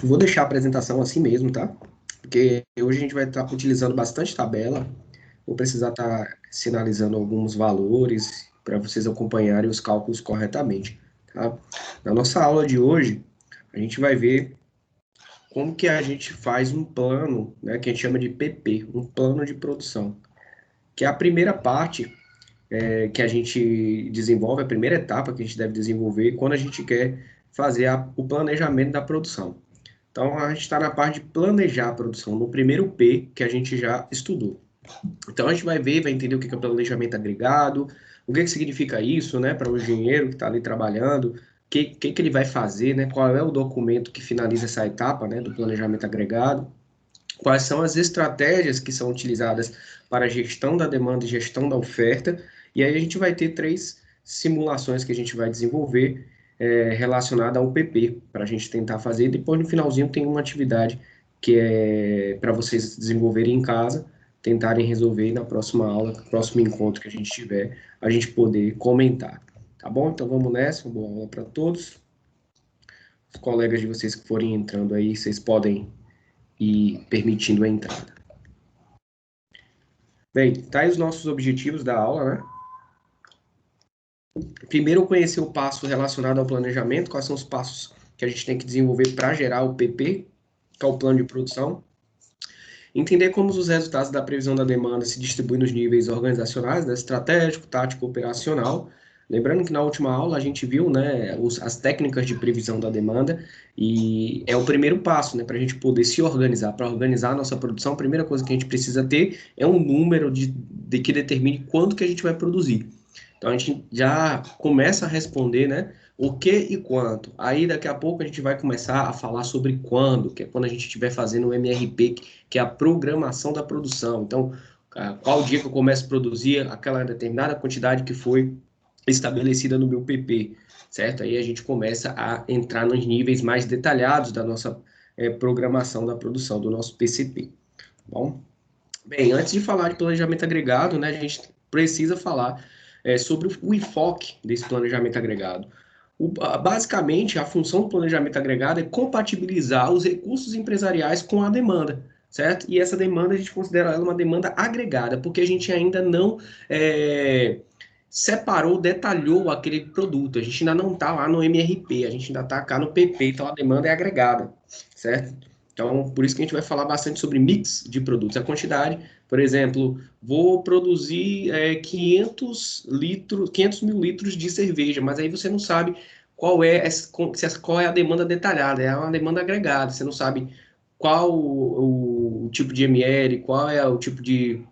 Vou deixar a apresentação assim mesmo, tá? Porque hoje a gente vai estar utilizando bastante tabela. Vou precisar estar sinalizando alguns valores para vocês acompanharem os cálculos corretamente, tá? Na nossa aula de hoje, a gente vai ver como que a gente faz um plano, né, que a gente chama de PP, um plano de produção, que é a primeira parte que a gente desenvolve, a primeira etapa que a gente deve desenvolver quando a gente quer fazer o planejamento da produção. Então, a gente está na parte de planejar a produção, no primeiro P que a gente já estudou. Então, a gente vai ver, vai entender o que é planejamento agregado, o que significa isso, né, para o engenheiro que está ali trabalhando, o que ele vai fazer, né, qual é o documento que finaliza essa etapa, né, do planejamento agregado, quais são as estratégias que são utilizadas para a gestão da demanda e gestão da oferta, e aí a gente vai ter 3 simulações que a gente vai desenvolver relacionada ao PP, para a gente tentar fazer, e depois no finalzinho tem uma atividade que é para vocês desenvolverem em casa, tentarem resolver na próxima aula, no próximo encontro que a gente tiver, a gente poder comentar. Tá bom? Então vamos nessa, uma boa aula para todos. Os colegas de vocês que forem entrando aí, vocês podem ir permitindo a entrada. Bem, tá aí os nossos objetivos da aula, né? Primeiro, conhecer o passo relacionado ao planejamento, quais são os passos que a gente tem que desenvolver para gerar o PP, que é o plano de produção. Entender como os resultados da previsão da demanda se distribuem nos níveis organizacionais, né? Estratégico, tático, operacional. Lembrando que na última aula a gente viu, né, as técnicas de previsão da demanda e é o primeiro passo, né, para a gente poder se organizar. Para organizar a nossa produção, a primeira coisa que a gente precisa ter é um número de que determine quanto que a gente vai produzir. Então a gente já começa a responder, né, o que e quanto. Aí daqui a pouco a gente vai começar a falar sobre quando, que é quando a gente estiver fazendo o MRP, que é a programação da produção. Então, qual dia que eu começo a produzir aquela determinada quantidade que foi estabelecida no meu PP, certo? Aí a gente começa a entrar nos níveis mais detalhados da nossa programação da produção, do nosso PCP. Bom, bem, antes de falar de planejamento agregado, né, a gente precisa falar sobre o enfoque desse planejamento agregado. Basicamente, a função do planejamento agregado é compatibilizar os recursos empresariais com a demanda, certo? E essa demanda a gente considera ela uma demanda agregada, porque a gente ainda não separou, detalhou aquele produto. A gente ainda não está lá no MRP, a gente ainda está cá no PP, então a demanda é agregada, certo? Então, por isso que a gente vai falar bastante sobre mix de produtos. A quantidade, por exemplo, vou produzir 500 mil litros de cerveja, mas aí você não sabe qual é a demanda detalhada, é uma demanda agregada, você não sabe qual o tipo de ml, qual é o tipo de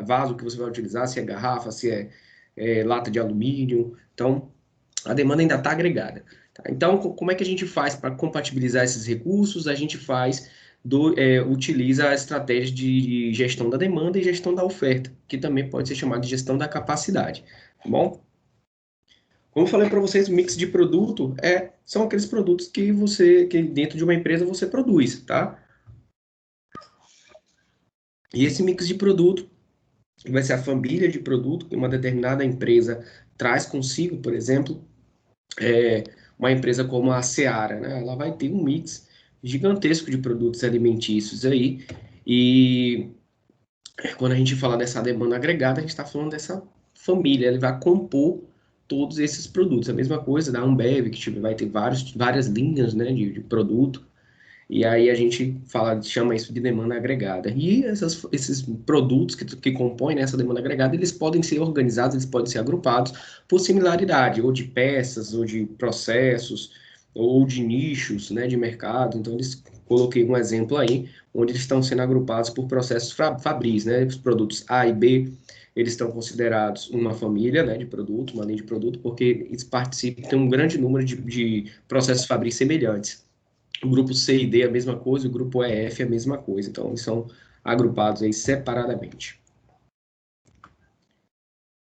vaso que você vai utilizar, se é garrafa, se é lata de alumínio. Então, a demanda ainda está agregada. Tá? Então, como é que a gente faz para compatibilizar esses recursos? A gente utiliza a estratégia de gestão da demanda e gestão da oferta, que também pode ser chamada de gestão da capacidade. Tá bom? Como eu falei para vocês, o mix de produto são aqueles produtos que dentro de uma empresa você produz, tá? E esse mix de produto vai ser a família de produto que uma determinada empresa traz consigo, por exemplo, uma empresa como a Seara, né? Ela vai ter um mix gigantesco de produtos alimentícios aí, e quando a gente fala dessa demanda agregada, a gente está falando dessa família, ele vai compor todos esses produtos. A mesma coisa da Ambev, que vai ter várias linhas, né, de produto, e aí a gente chama isso de demanda agregada. E esses produtos que compõem, né, essa demanda agregada, eles podem ser organizados, eles podem ser agrupados por similaridade, ou de peças, ou de processos, ou de nichos, né, de mercado. Então, eles coloquei um exemplo aí, onde eles estão sendo agrupados por processos fabris, né, os produtos A e B, eles estão considerados uma família, né, de produto, uma linha de produto, porque eles participam, tem um grande número de processos fabris semelhantes. O grupo C e D é a mesma coisa, o grupo E e F é a mesma coisa. Então, eles são agrupados aí separadamente.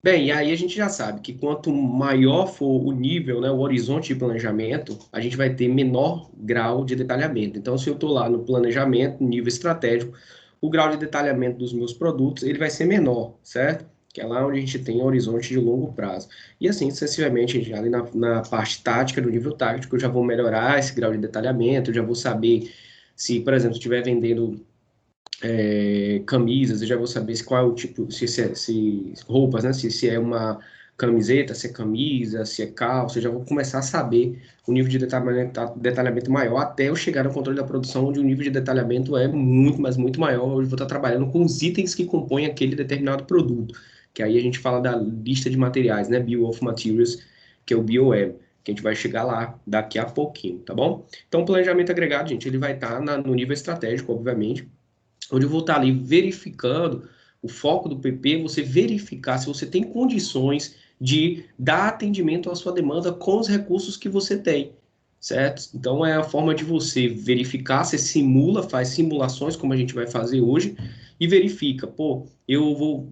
Bem, e aí a gente já sabe que quanto maior for o nível, né, o horizonte de planejamento, a gente vai ter menor grau de detalhamento. Então, se eu estou lá no planejamento, nível estratégico, o grau de detalhamento dos meus produtos, ele vai ser menor, certo? que é lá onde a gente tem um horizonte de longo prazo. E assim, sucessivamente, ali na parte tática, do nível tático, eu já vou melhorar esse grau de detalhamento, eu já vou saber se, por exemplo, estiver vendendo camisas, eu já vou saber qual é o tipo, se roupas, né? Se é uma camiseta, se é camisa, se é calça, eu já vou começar a saber o nível de detalhamento maior até eu chegar no controle da produção, onde o nível de detalhamento é muito, mas muito maior. Eu vou estar trabalhando com os itens que compõem aquele determinado produto, que aí a gente fala da lista de materiais, né? Bill of Materials, que é o BOM, que a gente vai chegar lá daqui a pouquinho, tá bom? Então, o planejamento agregado, gente, ele vai estar no nível estratégico, obviamente, onde eu vou estar ali verificando o foco do PP, você verificar se você tem condições de dar atendimento à sua demanda com os recursos que você tem, certo? Então é a forma de você verificar, você simula, faz simulações como a gente vai fazer hoje e verifica, pô,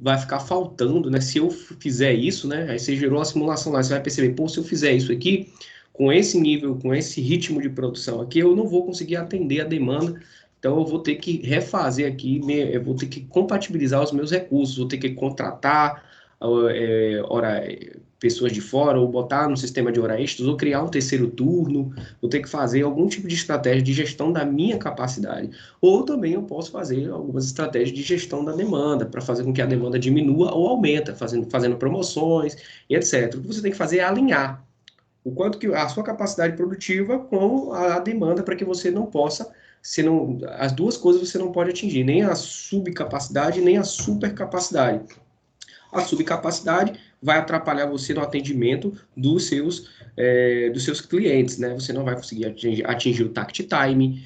vai ficar faltando, né? Se eu fizer isso, né? Aí você gerou a simulação lá, você vai perceber, pô, se eu fizer isso aqui, com esse nível, com esse ritmo de produção aqui, eu não vou conseguir atender a demanda, então, eu vou ter que refazer aqui, eu vou ter que compatibilizar os meus recursos, vou ter que contratar pessoas de fora, ou botar no sistema de hora extras, ou criar um terceiro turno, vou ter que fazer algum tipo de estratégia de gestão da minha capacidade. Ou também eu posso fazer algumas estratégias de gestão da demanda, para fazer com que a demanda diminua ou aumenta, fazendo promoções e etc. O que você tem que fazer é alinhar o quanto que a sua capacidade produtiva com a demanda para que você não possa, se não, as duas coisas você não pode atingir, nem a subcapacidade, nem a supercapacidade. A subcapacidade vai atrapalhar você no atendimento dos seus clientes, né? Você não vai conseguir atingir o tact time,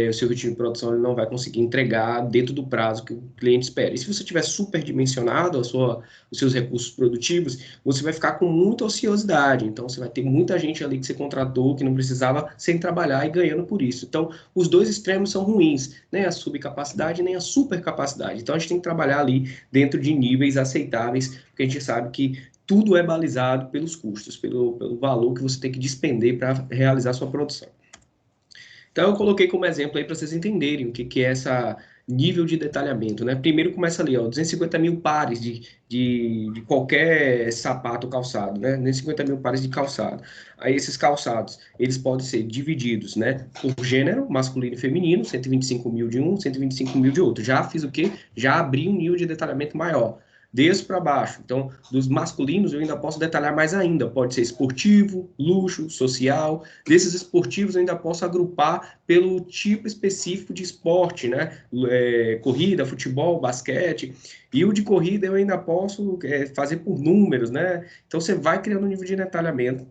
o seu ritmo de produção ele não vai conseguir entregar dentro do prazo que o cliente espera. E se você tiver superdimensionado os seus recursos produtivos, você vai ficar com muita ociosidade. Então, você vai ter muita gente ali que você contratou, que não precisava, sem trabalhar e ganhando por isso. Então, os dois extremos são ruins, nem a subcapacidade, nem a supercapacidade. Então, a gente tem que trabalhar ali dentro de níveis aceitáveis, porque a gente sabe que tudo é balizado pelos custos, pelo valor que você tem que despender para realizar sua produção. Então, eu coloquei como exemplo aí para vocês entenderem o que é essa nível de detalhamento, né? Primeiro começa ali, ó, 250 mil pares de qualquer sapato calçado, né? 250 mil pares de calçado. Aí esses calçados, eles podem ser divididos, né? Por gênero, masculino e feminino, 125 mil de um, 125 mil de outro. Já fiz o quê? Já abri um nível de detalhamento maior. Desço para baixo. Então, dos masculinos eu ainda posso detalhar mais ainda. Pode ser esportivo, luxo, social. Desses esportivos eu ainda posso agrupar pelo tipo específico de esporte, né? Corrida, futebol, basquete. E o de corrida eu ainda posso fazer por números, né? Então você vai criando um nível de detalhamento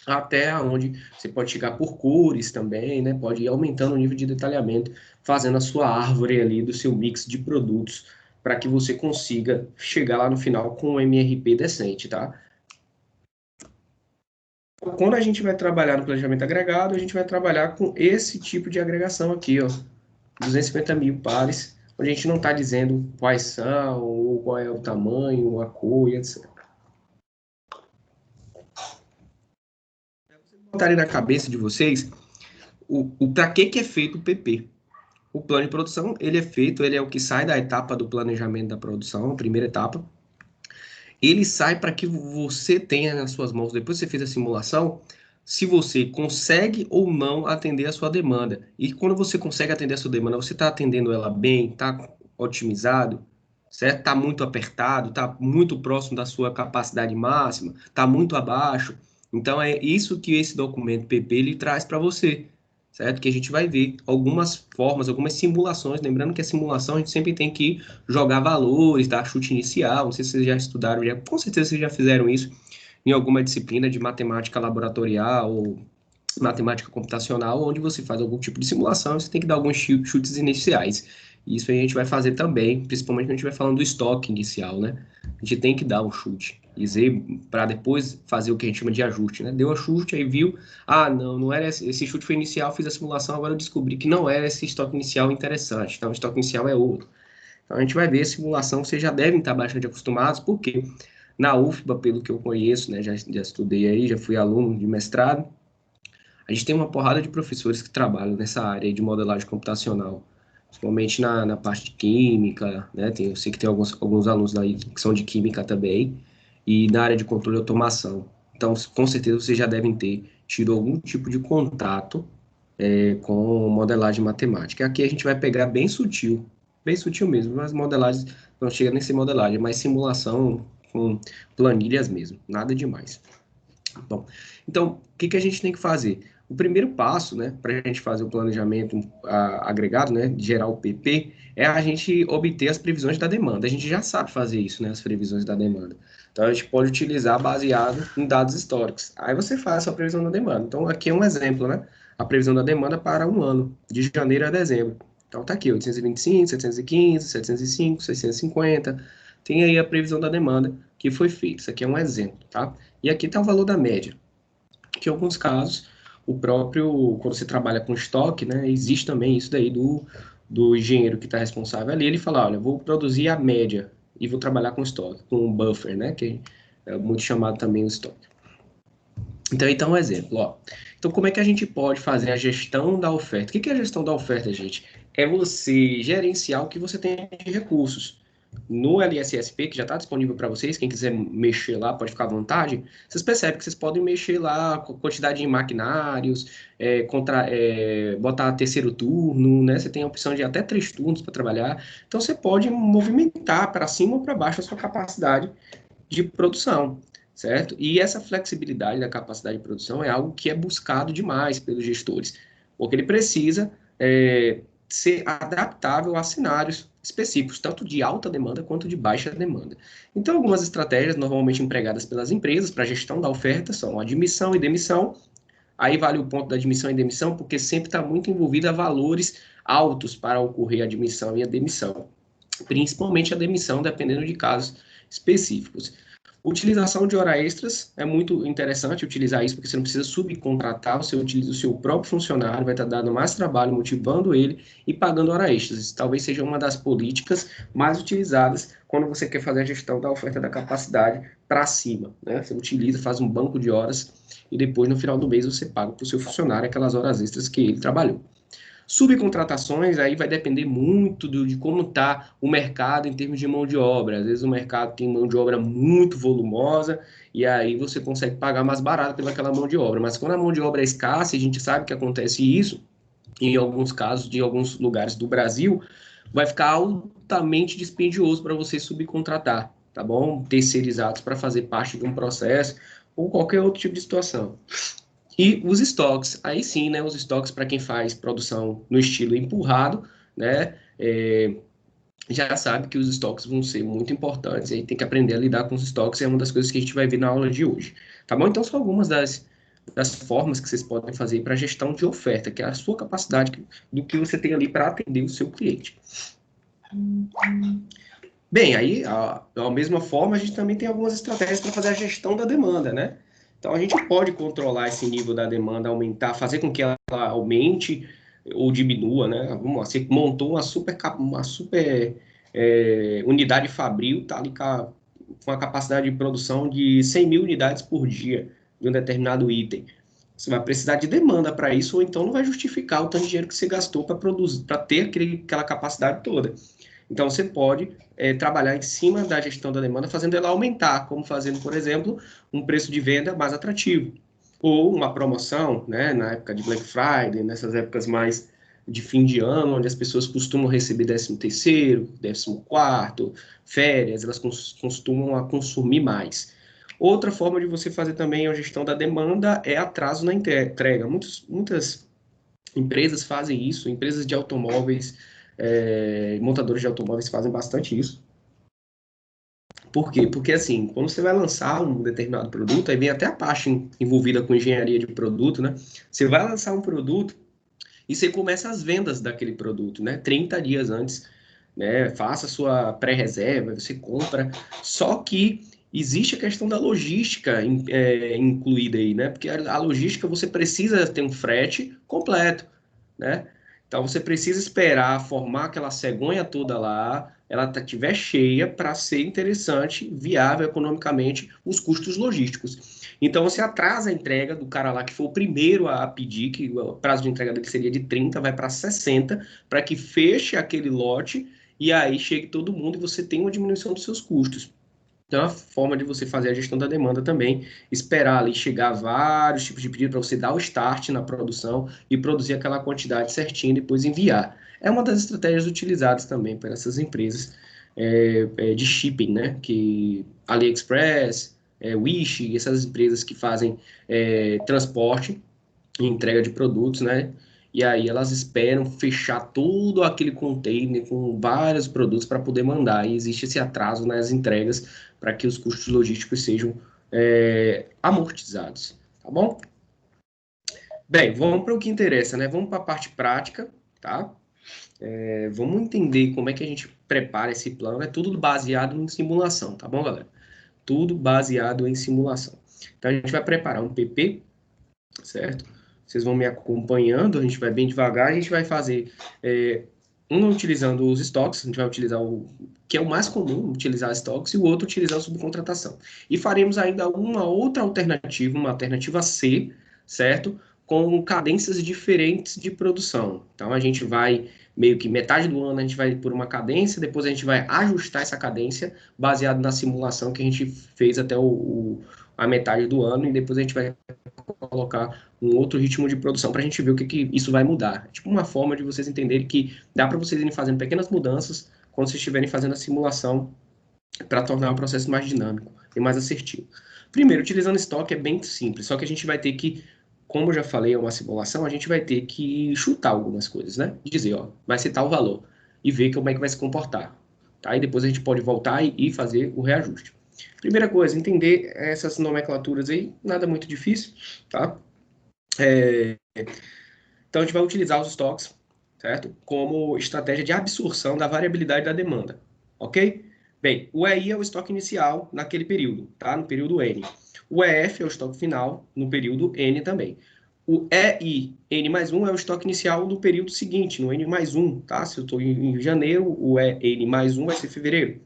até onde você pode chegar por cores também, né? Pode ir aumentando o nível de detalhamento, fazendo a sua árvore ali do seu mix de produtos para que você consiga chegar lá no final com um MRP decente, tá? Quando a gente vai trabalhar no planejamento agregado, a gente vai trabalhar com esse tipo de agregação aqui, ó, 250 mil pares, onde a gente não está dizendo quais são, ou qual é o tamanho, a cor e etc. Botarem na cabeça de vocês para que é feito o PP. O plano de produção, ele é feito, ele é o que sai da etapa do planejamento da produção, a primeira etapa. Ele sai para que você tenha nas suas mãos, depois que você fez a simulação, se você consegue ou não atender a sua demanda. E quando você consegue atender a sua demanda, você está atendendo ela bem, está otimizado, certo? Está muito apertado, está muito próximo da sua capacidade máxima, está muito abaixo. Então é isso que esse documento PP ele traz para você, certo? Que a gente vai ver algumas formas, algumas simulações. Lembrando que a simulação a gente sempre tem que jogar valores, dar chute inicial. Não sei se vocês já estudaram, com certeza vocês já fizeram isso em alguma disciplina de matemática laboratorial ou matemática computacional, onde você faz algum tipo de simulação, você tem que dar alguns chutes iniciais. Isso aí a gente vai fazer também, principalmente quando a gente vai falando do estoque inicial, né? A gente tem que dar um chute para depois fazer o que a gente chama de ajuste, né? Deu a chute, aí viu, não era esse chute foi inicial, fiz a simulação, agora eu descobri que não era esse estoque inicial interessante, então o estoque inicial é outro. Então a gente vai ver a simulação, vocês já devem estar bastante acostumados, porque na UFBA, pelo que eu conheço, né, já estudei aí, já fui aluno de mestrado, a gente tem uma porrada de professores que trabalham nessa área de modelagem computacional. principalmente na parte de química, né? Eu sei que tem alguns alunos aí que são de química também, e na área de controle e automação. Então, com certeza, vocês já devem ter tido algum tipo de contato com modelagem matemática. Aqui a gente vai pegar bem sutil mesmo, mas modelagens não chega nem a ser modelagem, é mais simulação com planilhas mesmo, nada demais. Bom, então, o que que a gente tem que fazer? O primeiro passo, né, para a gente fazer o planejamento agregado, né, de gerar o PP, é a gente obter as previsões da demanda. A gente já sabe fazer isso, né, as previsões da demanda. Então, a gente pode utilizar baseado em dados históricos. Aí você faz a sua previsão da demanda. Então, aqui é um exemplo, né, a previsão da demanda para um ano, de janeiro a dezembro. Então, tá aqui, 825, 715, 705, 650. Tem aí a previsão da demanda que foi feita. Isso aqui é um exemplo, tá? E aqui está o valor da média, que em alguns casos, o próprio, quando você trabalha com estoque, né, existe também isso daí do engenheiro que está responsável ali, ele fala, olha, vou produzir a média e vou trabalhar com estoque, com um buffer, né, que é muito chamado também o estoque. Então, um exemplo, ó. Então, como é que a gente pode fazer a gestão da oferta? O que é a gestão da oferta, gente? É você gerenciar o que você tem de recursos. No LSSP, que já está disponível para vocês, quem quiser mexer lá pode ficar à vontade, vocês percebem que vocês podem mexer lá com quantidade de maquinários, botar terceiro turno, né? Você tem a opção de até 3 turnos para trabalhar. Então, você pode movimentar para cima ou para baixo a sua capacidade de produção, certo? E essa flexibilidade da capacidade de produção é algo que é buscado demais pelos gestores, porque ele precisa ser adaptável a cenários específicos, tanto de alta demanda quanto de baixa demanda. Então, algumas estratégias normalmente empregadas pelas empresas para a gestão da oferta são admissão e demissão. Aí vale o ponto da admissão e demissão, porque sempre está muito envolvido a valores altos para ocorrer a admissão e a demissão, principalmente a demissão, dependendo de casos específicos. Utilização de horas extras é muito interessante utilizar isso, porque você não precisa subcontratar, você utiliza o seu próprio funcionário, vai estar dando mais trabalho, motivando ele e pagando horas extras. Isso talvez seja uma das políticas mais utilizadas quando você quer fazer a gestão da oferta da capacidade para cima, né? Você utiliza, faz um banco de horas e depois, no final do mês, você paga para o seu funcionário aquelas horas extras que ele trabalhou. Subcontratações, aí vai depender muito de como está o mercado em termos de mão de obra. Às vezes o mercado tem mão de obra muito volumosa e aí você consegue pagar mais barato pelaquela mão de obra. Mas quando a mão de obra é escassa, e a gente sabe que acontece isso, em alguns casos de alguns lugares do Brasil, vai ficar altamente dispendioso para você subcontratar, tá bom? Terceirizados para fazer parte de um processo ou qualquer outro tipo de situação. E os estoques, aí sim, né? Os estoques para quem faz produção no estilo empurrado, né? Já sabe que os estoques vão ser muito importantes, e aí tem que aprender a lidar com os estoques, é uma das coisas que a gente vai ver na aula de hoje, tá bom? Então, são algumas das formas que vocês podem fazer para gestão de oferta, que é a sua capacidade do que você tem ali para atender o seu cliente. Bem, aí, da mesma forma, a gente também tem algumas estratégias para fazer a gestão da demanda, né? Então, a gente pode controlar esse nível da demanda, aumentar, fazer com que ela aumente ou diminua, né? Vamos lá, você montou uma super unidade fabril, tá ali com a capacidade de produção de 100 mil unidades por dia de um determinado item. Você vai precisar de demanda para isso, ou então não vai justificar o tanto de dinheiro que você gastou para produzir, para ter aquela capacidade toda. Então, você pode trabalhar em cima da gestão da demanda, fazendo ela aumentar, como fazendo, por exemplo, um preço de venda mais atrativo. Ou uma promoção, né, na época de Black Friday, nessas épocas mais de fim de ano, onde as pessoas costumam receber 13º, 14º, férias, elas costumam a consumir mais. Outra forma de você fazer também a gestão da demanda é atraso na entrega. Muitas empresas fazem isso, empresas de automóveis, montadores de automóveis fazem bastante isso. Por quê? Porque, assim, quando você vai lançar um determinado produto, aí vem até a parte envolvida com engenharia de produto, né? Você vai lançar um produto e você começa as vendas daquele produto, né? 30 dias antes, né? Faça a sua pré-reserva, você compra. Só que existe a questão da logística incluída aí, né? Porque a logística você precisa ter um frete completo, né? Então você precisa esperar formar aquela cegonha toda lá, ela estiver cheia para ser interessante, viável economicamente, os custos logísticos. Então, você atrasa a entrega do cara lá que foi o primeiro a pedir, que o prazo de entrega dele seria de 30, vai para 60, para que feche aquele lote e aí chegue todo mundo e você tem uma diminuição dos seus custos. Então, é uma forma de você fazer a gestão da demanda também, esperar ali chegar vários tipos de pedido para você dar o start na produção e produzir aquela quantidade certinha e depois enviar. É uma das estratégias utilizadas também por essas empresas de shipping, né? Que AliExpress, Wish, essas empresas que fazem transporte e entrega de produtos, né? E aí elas esperam fechar todo aquele container com vários produtos para poder mandar. E existe esse atraso nas entregas para que os custos logísticos sejam amortizados, tá bom? Bem, vamos para o que interessa, né? Vamos para a parte prática, tá? Vamos entender como é que a gente prepara esse plano. É tudo baseado em simulação, tá bom, galera? Tudo baseado em simulação. Então a gente vai preparar um PP, certo? Vocês vão me acompanhando, a gente vai bem devagar, a gente vai fazer um utilizando os estoques, a gente vai utilizar o que é o mais comum, utilizar estoques, e o outro utilizar a subcontratação. E faremos ainda uma outra alternativa, uma alternativa C, certo? Com cadências diferentes de produção. Então a gente vai meio que metade do ano a gente vai por uma cadência, depois a gente vai ajustar essa cadência baseado na simulação que a gente fez até a metade do ano, e depois a gente vai colocar um outro ritmo de produção para a gente ver o que isso vai mudar. É tipo uma forma de vocês entenderem que dá para vocês irem fazendo pequenas mudanças quando vocês estiverem fazendo a simulação para tornar o processo mais dinâmico e mais assertivo. Primeiro, utilizando estoque é bem simples, só que a gente vai ter que, como eu já falei, é uma simulação, a gente vai ter que chutar algumas coisas, né? Dizer, ó, vai ser tal valor e ver como é que vai se comportar. Tá? E depois a gente pode voltar e fazer o reajuste. Primeira coisa, entender essas nomenclaturas aí, nada muito difícil, tá? Então, a gente vai utilizar os estoques, certo? Como estratégia de absorção da variabilidade da demanda, ok? Bem, o EI é o estoque inicial naquele período, tá? No período N. O EF é o estoque final no período N também. O EI, N mais 1, é o estoque inicial do período seguinte, no N mais 1, tá? Se eu estou em janeiro, o N mais 1 vai ser fevereiro.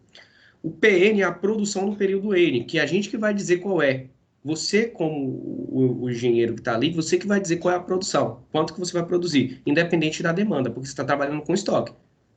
O PN é a produção do período N, que é a gente que vai dizer qual é. Você, como o engenheiro que está ali, você que vai dizer qual é a produção, quanto que você vai produzir, independente da demanda, porque você está trabalhando com estoque,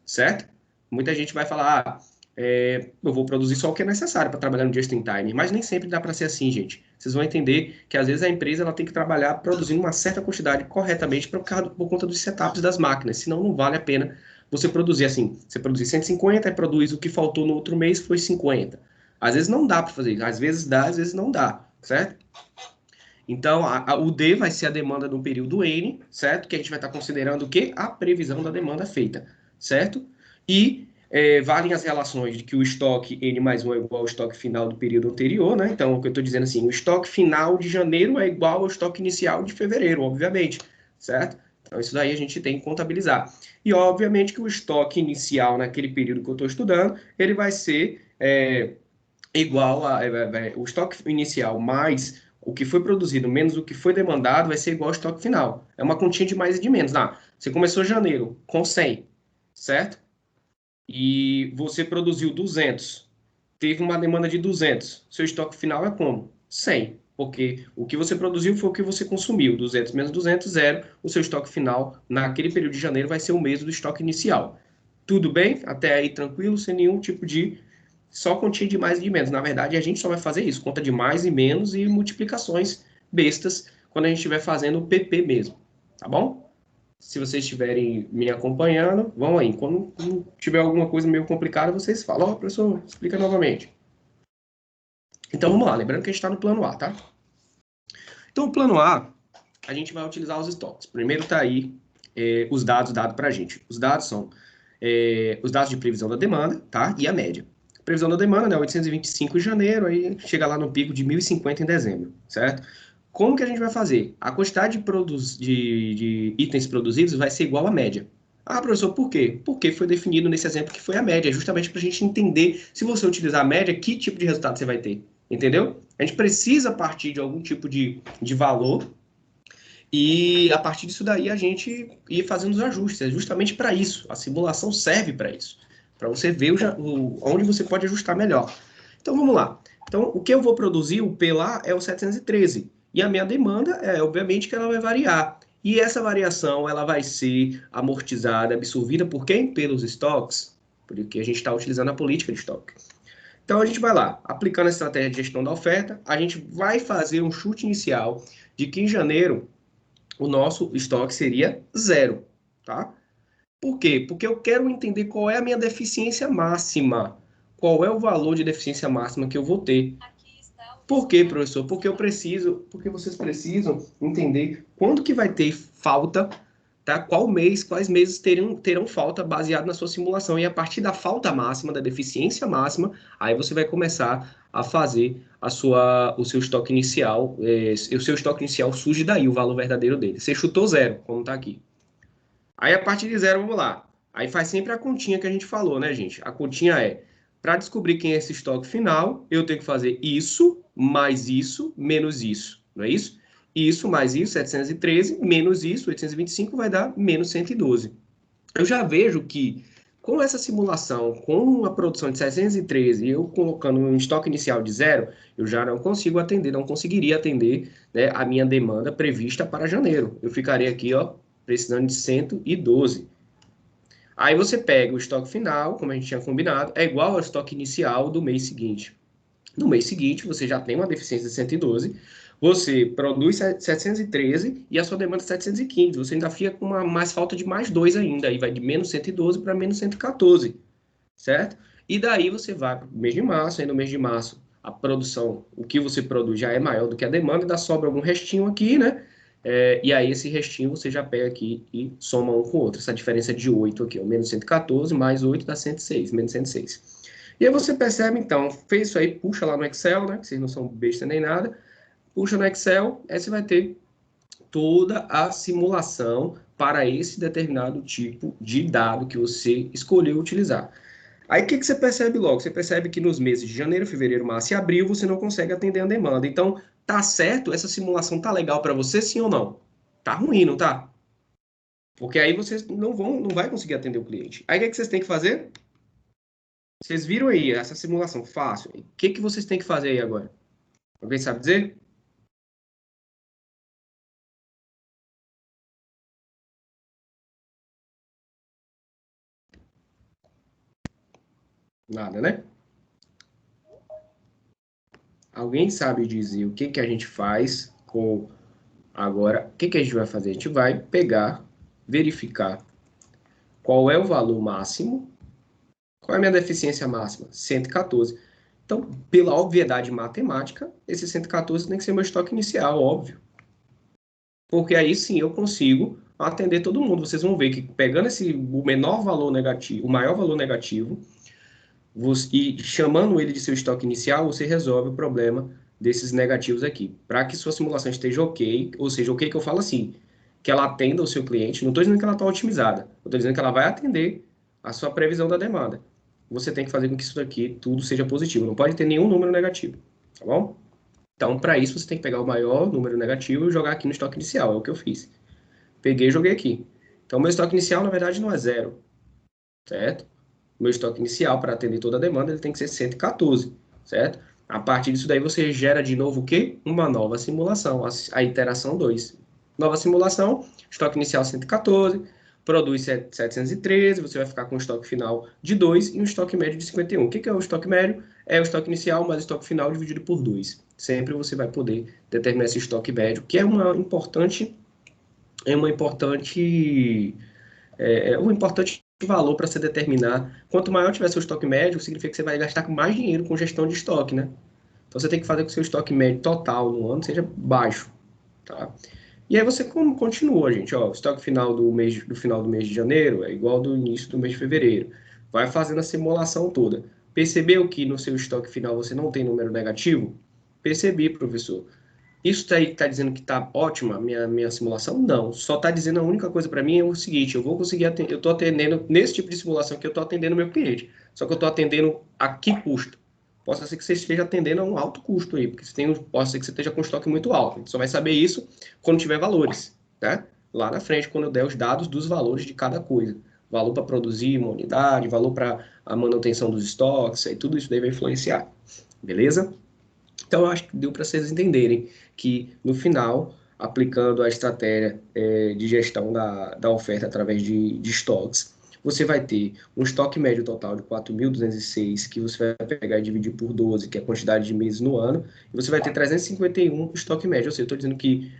certo? Muita gente vai falar, eu vou produzir só o que é necessário para trabalhar no just in time, mas nem sempre dá para ser assim, gente. Vocês vão entender que às vezes a empresa ela tem que trabalhar produzindo uma certa quantidade corretamente por conta dos setups das máquinas, senão não vale a pena você produzir assim, você produzir 150 e produz o que faltou no outro mês, foi 50. Às vezes não dá para fazer isso, às vezes dá, às vezes não dá, certo? Então, o D vai ser a demanda no período N, certo? Que a gente vai estar considerando o quê? A previsão da demanda feita, certo? E valem as relações de que o estoque N mais 1 é igual ao estoque final do período anterior, né? Então, o que eu estou dizendo assim, o estoque final de janeiro é igual ao estoque inicial de fevereiro, obviamente, certo? Então, isso daí a gente tem que contabilizar. E, obviamente, que o estoque inicial naquele período que eu estou estudando, ele vai ser igual o estoque inicial mais o que foi produzido menos o que foi demandado vai ser igual ao estoque final. É uma continha de mais e de menos. Você começou janeiro com 100, certo? E você produziu 200. Teve uma demanda de 200. Seu estoque final é como? 100. Porque o que você produziu foi o que você consumiu. 200 menos 200, zero. O seu estoque final, naquele período de janeiro, vai ser o mesmo do estoque inicial. Tudo bem? Até aí tranquilo, sem nenhum tipo de só continha de mais e de menos. Na verdade, a gente só vai fazer isso, conta de mais e menos e multiplicações bestas quando a gente estiver fazendo o PP mesmo, tá bom? Se vocês estiverem me acompanhando, vão aí. Quando tiver alguma coisa meio complicada, vocês falam, ó, professor, explica novamente. Então, vamos lá, lembrando que a gente está no plano A, tá? Então, o plano A, a gente vai utilizar os estoques. Primeiro está aí os dados dados para a gente. Os dados são os dados de previsão da demanda, tá? E a média. Previsão da demanda, né? 825 em janeiro, aí chega lá no pico de 1.050 em dezembro, certo? Como que a gente vai fazer? A quantidade de itens produzidos vai ser igual à média. Ah, professor, por quê? Porque foi definido nesse exemplo que foi a média, justamente para a gente entender, se você utilizar a média, que tipo de resultado você vai ter. Entendeu? A gente precisa partir de algum tipo de valor e a partir disso daí a gente ir fazendo os ajustes. É justamente para isso. A simulação serve para isso. para você ver onde você pode ajustar melhor. Então, vamos lá. Então, o que eu vou produzir, o P lá, é o 713. E a minha demanda, obviamente, que ela vai variar. E essa variação, ela vai ser amortizada, absorvida por quem? Pelos estoques, porque a gente está utilizando a política de estoque. Então, a gente vai lá, aplicando a estratégia de gestão da oferta, a gente vai fazer um chute inicial de que em janeiro o nosso estoque seria zero, tá? Por quê? Porque eu quero entender qual é a minha deficiência máxima. Qual é o valor de deficiência máxima que eu vou ter. Por quê, professor? Porque vocês precisam entender quando que vai ter falta, tá? Quais meses terão falta baseado na sua simulação. E a partir da falta máxima, da deficiência máxima, aí você vai começar a fazer o seu estoque inicial. O seu estoque inicial surge daí, o valor verdadeiro dele. Você chutou zero, como está aqui. Aí, a partir de zero, vamos lá. Aí faz sempre a continha que a gente falou, né, gente? A continha é, para descobrir quem é esse estoque final, eu tenho que fazer isso, mais isso, menos isso. Não é isso? Isso mais isso, 713, menos isso, 825, vai dar menos 112. Eu já vejo que, com essa simulação, com a produção de 713, eu colocando um estoque inicial de zero, eu já não consigo atender, não conseguiria atender, né, a minha demanda prevista para janeiro. Eu ficaria aqui, ó, precisando de 112. Aí você pega o estoque final, como a gente tinha combinado, é igual ao estoque inicial do mês seguinte. No mês seguinte, você já tem uma deficiência de 112, você produz 713 e a sua demanda é 715. Você ainda fica com mais falta de mais 2 ainda, aí vai de menos 112 para menos 114, certo? E daí você vai para o mês de março, aí no mês de março a produção, o que você produz já é maior do que a demanda, ainda sobra algum restinho aqui, né? E aí esse restinho você já pega aqui e soma um com o outro. Essa diferença de 8 aqui, ó, menos 114 mais 8 dá 106, menos 106. E aí você percebe, então, fez isso aí, puxa lá no Excel, né? Que vocês não são besta nem nada. Puxa no Excel, aí você vai ter toda a simulação para esse determinado tipo de dado que você escolheu utilizar. Aí o que você percebe logo? Você percebe que nos meses de janeiro, fevereiro, março e abril você não consegue atender a demanda. Então, tá certo? Essa simulação tá legal para você, sim ou não? Tá ruim, não tá? Porque aí vocês não vai conseguir atender o cliente. Aí o que vocês têm que fazer? Vocês viram aí essa simulação fácil. O que vocês têm que fazer aí agora? Alguém sabe dizer? Nada, né? Alguém sabe dizer o que a gente faz com agora? O que a gente vai fazer? A gente vai pegar, verificar qual é o valor máximo. Qual é a minha deficiência máxima? 114. Então, pela obviedade matemática, esse 114 tem que ser meu estoque inicial, óbvio. Porque aí sim eu consigo atender todo mundo. Vocês vão ver que pegando o menor valor negativo, o maior valor negativo, e chamando ele de seu estoque inicial, você resolve o problema desses negativos aqui. Para que sua simulação esteja ok, ou seja, ok que eu falo assim, que ela atenda o seu cliente, não estou dizendo que ela está otimizada, eu estou dizendo que ela vai atender a sua previsão da demanda. Você tem que fazer com que isso daqui tudo seja positivo, não pode ter nenhum número negativo, tá bom? Então, para isso, você tem que pegar o maior número negativo e jogar aqui no estoque inicial, é o que eu fiz. Peguei e joguei aqui. Então, meu estoque inicial, na verdade, não é zero, certo? Meu estoque inicial para atender toda a demanda ele tem que ser 114, certo? A partir disso daí você gera de novo o quê? Uma nova simulação, a iteração 2. Nova simulação, estoque inicial 114, produz 713, você vai ficar com um estoque final de 2 e um estoque médio de 51. O que é o estoque médio? É o estoque inicial mais o estoque final dividido por 2. Sempre você vai poder determinar esse estoque médio, que é uma importante um importante valor para se determinar. Quanto maior tiver seu estoque médio, significa que você vai gastar mais dinheiro com gestão de estoque, né? Então você tem que fazer com que o seu estoque médio total no ano seja baixo, tá? E aí você continua, gente, ó, o estoque final do final do mês de janeiro é igual ao do início do mês de fevereiro. Vai fazendo a simulação toda. Percebeu que no seu estoque final você não tem número negativo? Percebi, professor. Isso está dizendo que está ótima a minha simulação? Não. Só está dizendo a única coisa para mim é o seguinte: eu vou conseguir atender, eu estou atendendo nesse tipo de simulação que eu estou atendendo o meu cliente. Só que eu estou atendendo a que custo? Possa ser que você esteja atendendo a um alto custo aí, porque possa ser que você esteja com estoque muito alto. A gente só vai saber isso quando tiver valores, né? Lá na frente, quando eu der os dados dos valores de cada coisa. Valor para produzir uma unidade, valor para a manutenção dos estoques, aí tudo isso daí vai influenciar, beleza? Então, eu acho que deu para vocês entenderem que, no final, aplicando a estratégia de gestão da oferta através de estoques, você vai ter um estoque médio total de 4.206, que você vai pegar e dividir por 12, que é a quantidade de meses no ano, e você vai ter 351 estoque médio. Ou seja, eu estou dizendo que,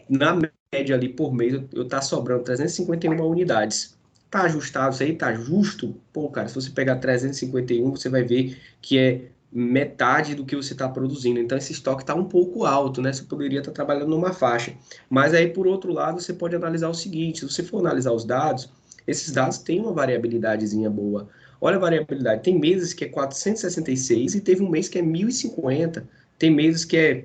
na média ali por mês, eu tá sobrando 351 unidades. Tá ajustado isso aí? Tá justo? Pô, cara, se você pegar 351, você vai ver que é metade do que você está produzindo. Então, esse estoque está um pouco alto, né? Você poderia estar trabalhando numa faixa. Mas aí, por outro lado, você pode analisar o seguinte: se você for analisar os dados, esses dados têm uma variabilidadezinha boa. Olha a variabilidade. Tem meses que é 466 e teve um mês que é 1.050. Tem meses que é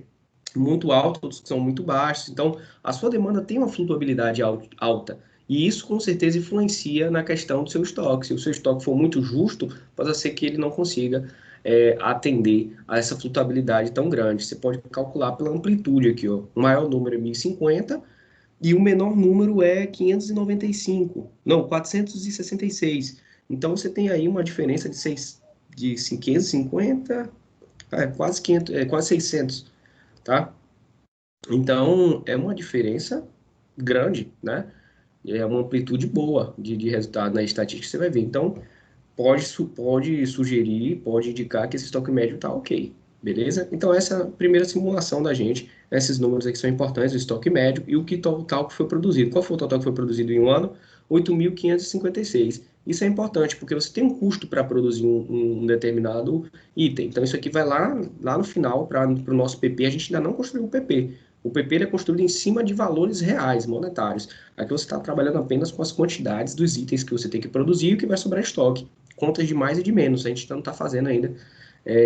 muito alto, outros que são muito baixos. Então, a sua demanda tem uma flutuabilidade alta. E isso, com certeza, influencia na questão do seu estoque. Se o seu estoque for muito justo, pode ser que ele não consiga atender a essa flutuabilidade tão grande. Você pode calcular pela amplitude aqui, ó. O maior número é 1.050 e o menor número é 595. Não, 466. Então, você tem aí uma diferença de 550, quase 500, quase 600, tá? Então, é uma diferença grande, né? É uma amplitude boa de resultado na estatística que você vai ver. Então, pode sugerir, pode indicar que esse estoque médio está ok, beleza? Então, essa é a primeira simulação da gente. Esses números aqui são importantes, o estoque médio e o que total que foi produzido. Qual foi o total que foi produzido em um ano? 8.556. Isso é importante, porque você tem um custo para produzir um determinado item. Então, isso aqui vai lá no final, para o nosso PP. A gente ainda não construiu o PP. O PP ele é construído em cima de valores reais, monetários. Aqui você está trabalhando apenas com as quantidades dos itens que você tem que produzir e o que vai sobrar em estoque. Contas de mais e de menos. A gente não está fazendo ainda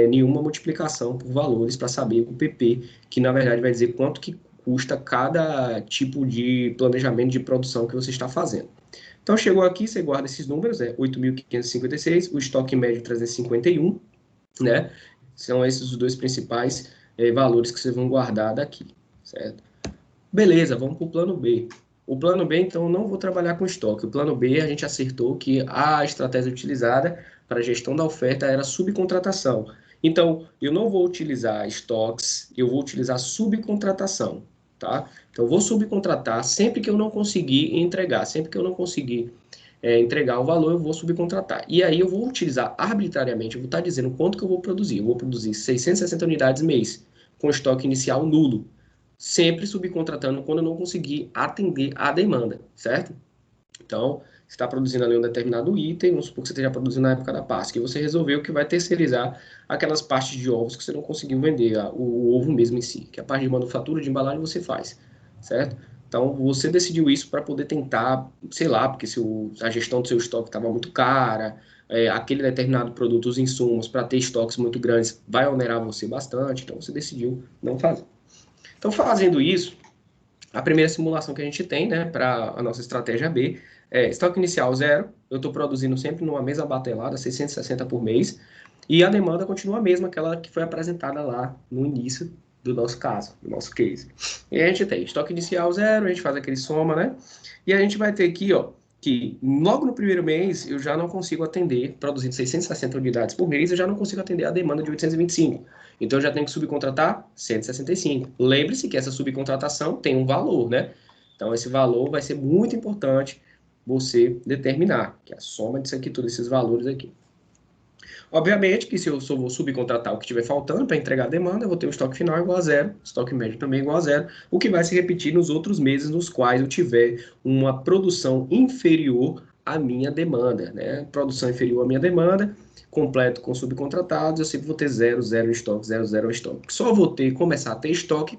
nenhuma multiplicação por valores para saber o PP, que na verdade vai dizer quanto que custa cada tipo de planejamento de produção que você está fazendo. Então, chegou aqui, você guarda esses números, 8.556, o estoque médio 351, né? São esses os dois principais valores que vocês vão guardar daqui, certo? Beleza, vamos para o plano B. O plano B, então, eu não vou trabalhar com estoque. O plano B, a gente acertou que a estratégia utilizada para a gestão da oferta era subcontratação. Então, eu não vou utilizar estoques, eu vou utilizar subcontratação, tá? Então, eu vou subcontratar sempre que eu não conseguir entregar, sempre que eu não conseguir entregar o valor, eu vou subcontratar. E aí eu vou utilizar arbitrariamente, eu vou estar dizendo quanto que eu vou produzir. Eu vou produzir 660 unidades mês, com estoque inicial nulo, sempre subcontratando quando eu não conseguir atender a demanda, certo? Então, você está produzindo ali um determinado item, vamos supor que você esteja produzindo na época da Páscoa, e você resolveu que vai terceirizar aquelas partes de ovos que você não conseguiu vender, o ovo mesmo em si, que a parte de manufatura, de embalagem você faz, certo? Então, você decidiu isso para poder tentar, sei lá, porque se a gestão do seu estoque estava muito cara, aquele determinado produto, os insumos, para ter estoques muito grandes, vai onerar você bastante, então você decidiu não fazer. Então, fazendo isso, a primeira simulação que a gente tem, né, para a nossa estratégia B, é estoque inicial zero, eu estou produzindo sempre numa mesma batelada, 660 por mês, e a demanda continua a mesma, aquela que foi apresentada lá no início do nosso caso, do nosso case. E a gente tem estoque inicial zero, a gente faz aquele soma, né, e a gente vai ter aqui, ó, que logo no primeiro mês eu já não consigo atender, produzindo 660 unidades por mês, eu já não consigo atender a demanda de 825. Então eu já tenho que subcontratar 165. Lembre-se que essa subcontratação tem um valor, né? Então esse valor vai ser muito importante você determinar, que é a soma disso aqui, todos esses valores aqui. Obviamente que se eu só vou subcontratar o que estiver faltando para entregar a demanda, eu vou ter o estoque final igual a zero, estoque médio também igual a zero, o que vai se repetir nos outros meses nos quais eu tiver uma produção inferior à minha demanda, né? Produção inferior à minha demanda, completo com subcontratados, eu sempre vou ter zero, zero em estoque, zero, zero em estoque. Só vou começar a ter estoque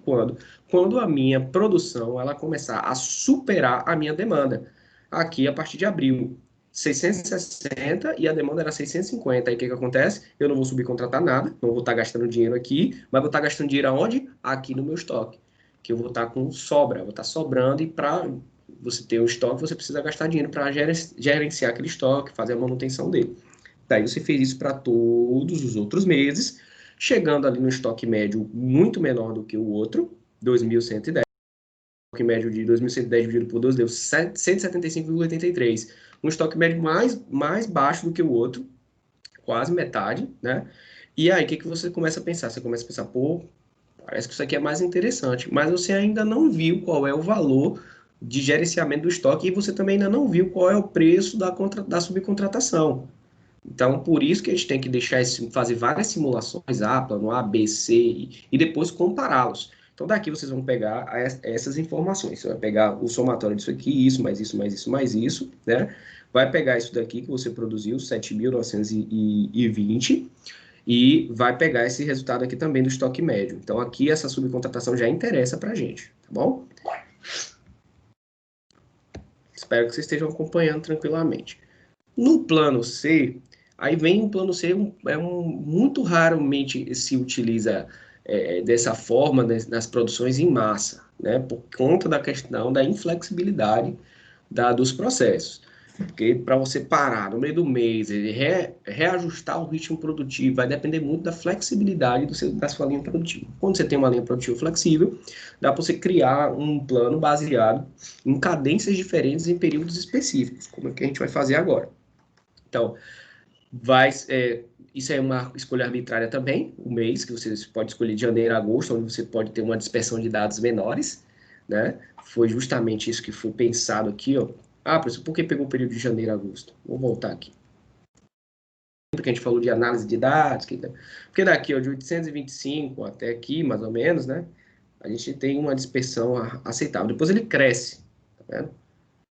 quando a minha produção ela começar a superar a minha demanda. Aqui a partir de abril. 660 e a demanda era 650. Aí o que que acontece? Eu não vou subcontratar nada, não vou estar gastando dinheiro aqui, mas vou estar gastando dinheiro aonde? Aqui no meu estoque. Que eu vou estar com sobra, vou estar sobrando e para você ter um estoque, você precisa gastar dinheiro para gerenciar aquele estoque, fazer a manutenção dele. Daí você fez isso para todos os outros meses, chegando ali no estoque médio muito menor do que o outro, 2.110. médio de 2.110 dividido por 12 deu 175,83. Um estoque médio mais baixo do que o outro, quase metade, né? E aí, o que você começa a pensar? Você começa a pensar, pô, parece que isso aqui é mais interessante, mas você ainda não viu qual é o valor de gerenciamento do estoque e você também ainda não viu qual é o preço da subcontratação. Então, por isso que a gente tem que fazer várias simulações, A, plano A, B, C, e depois compará-los. Então, daqui vocês vão pegar essas informações. Você vai pegar o somatório disso aqui, isso, mais isso, mais isso, mais isso, né? Vai pegar isso daqui que você produziu, 7.920, e vai pegar esse resultado aqui também do estoque médio. Então, aqui essa subcontratação já interessa para a gente, tá bom? Espero que vocês estejam acompanhando tranquilamente. No plano C, aí vem o plano C, muito raramente se utiliza dessa forma nas produções em massa, né? Por conta da questão da inflexibilidade dos processos. Porque para você parar no meio do mês e reajustar o ritmo produtivo, vai depender muito da flexibilidade da sua linha produtiva. Quando você tem uma linha produtiva flexível, dá para você criar um plano baseado em cadências diferentes em períodos específicos, como é que a gente vai fazer agora. Então, isso é uma escolha arbitrária também, o mês, que você pode escolher de janeiro a agosto, onde você pode ter uma dispersão de dados menores, né? Foi justamente isso que foi pensado aqui, ó. Ah, professor, por que pegou o período de janeiro a agosto? Vou voltar aqui. Porque a gente falou de análise de dados, porque daqui, ó, de 825 até aqui, mais ou menos, né? A gente tem uma dispersão aceitável. Depois ele cresce, tá vendo?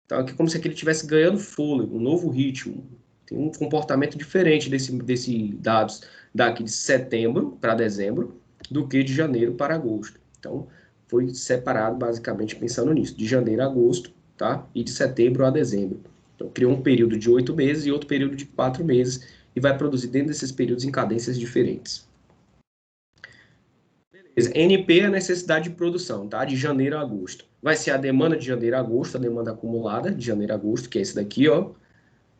Então, aqui é como se ele estivesse ganhando fôlego, um novo ritmo. Tem um comportamento diferente desse dados daqui de setembro para dezembro do que de janeiro para agosto. Então, foi separado basicamente pensando nisso, de janeiro a agosto, tá? E de setembro a dezembro. Então, criou um período de 8 meses e outro período de 4 meses e vai produzir dentro desses períodos em cadências diferentes. NP é a necessidade de produção, tá? De janeiro a agosto. Vai ser a demanda de janeiro a agosto, a demanda acumulada de janeiro a agosto, que é esse daqui, ó.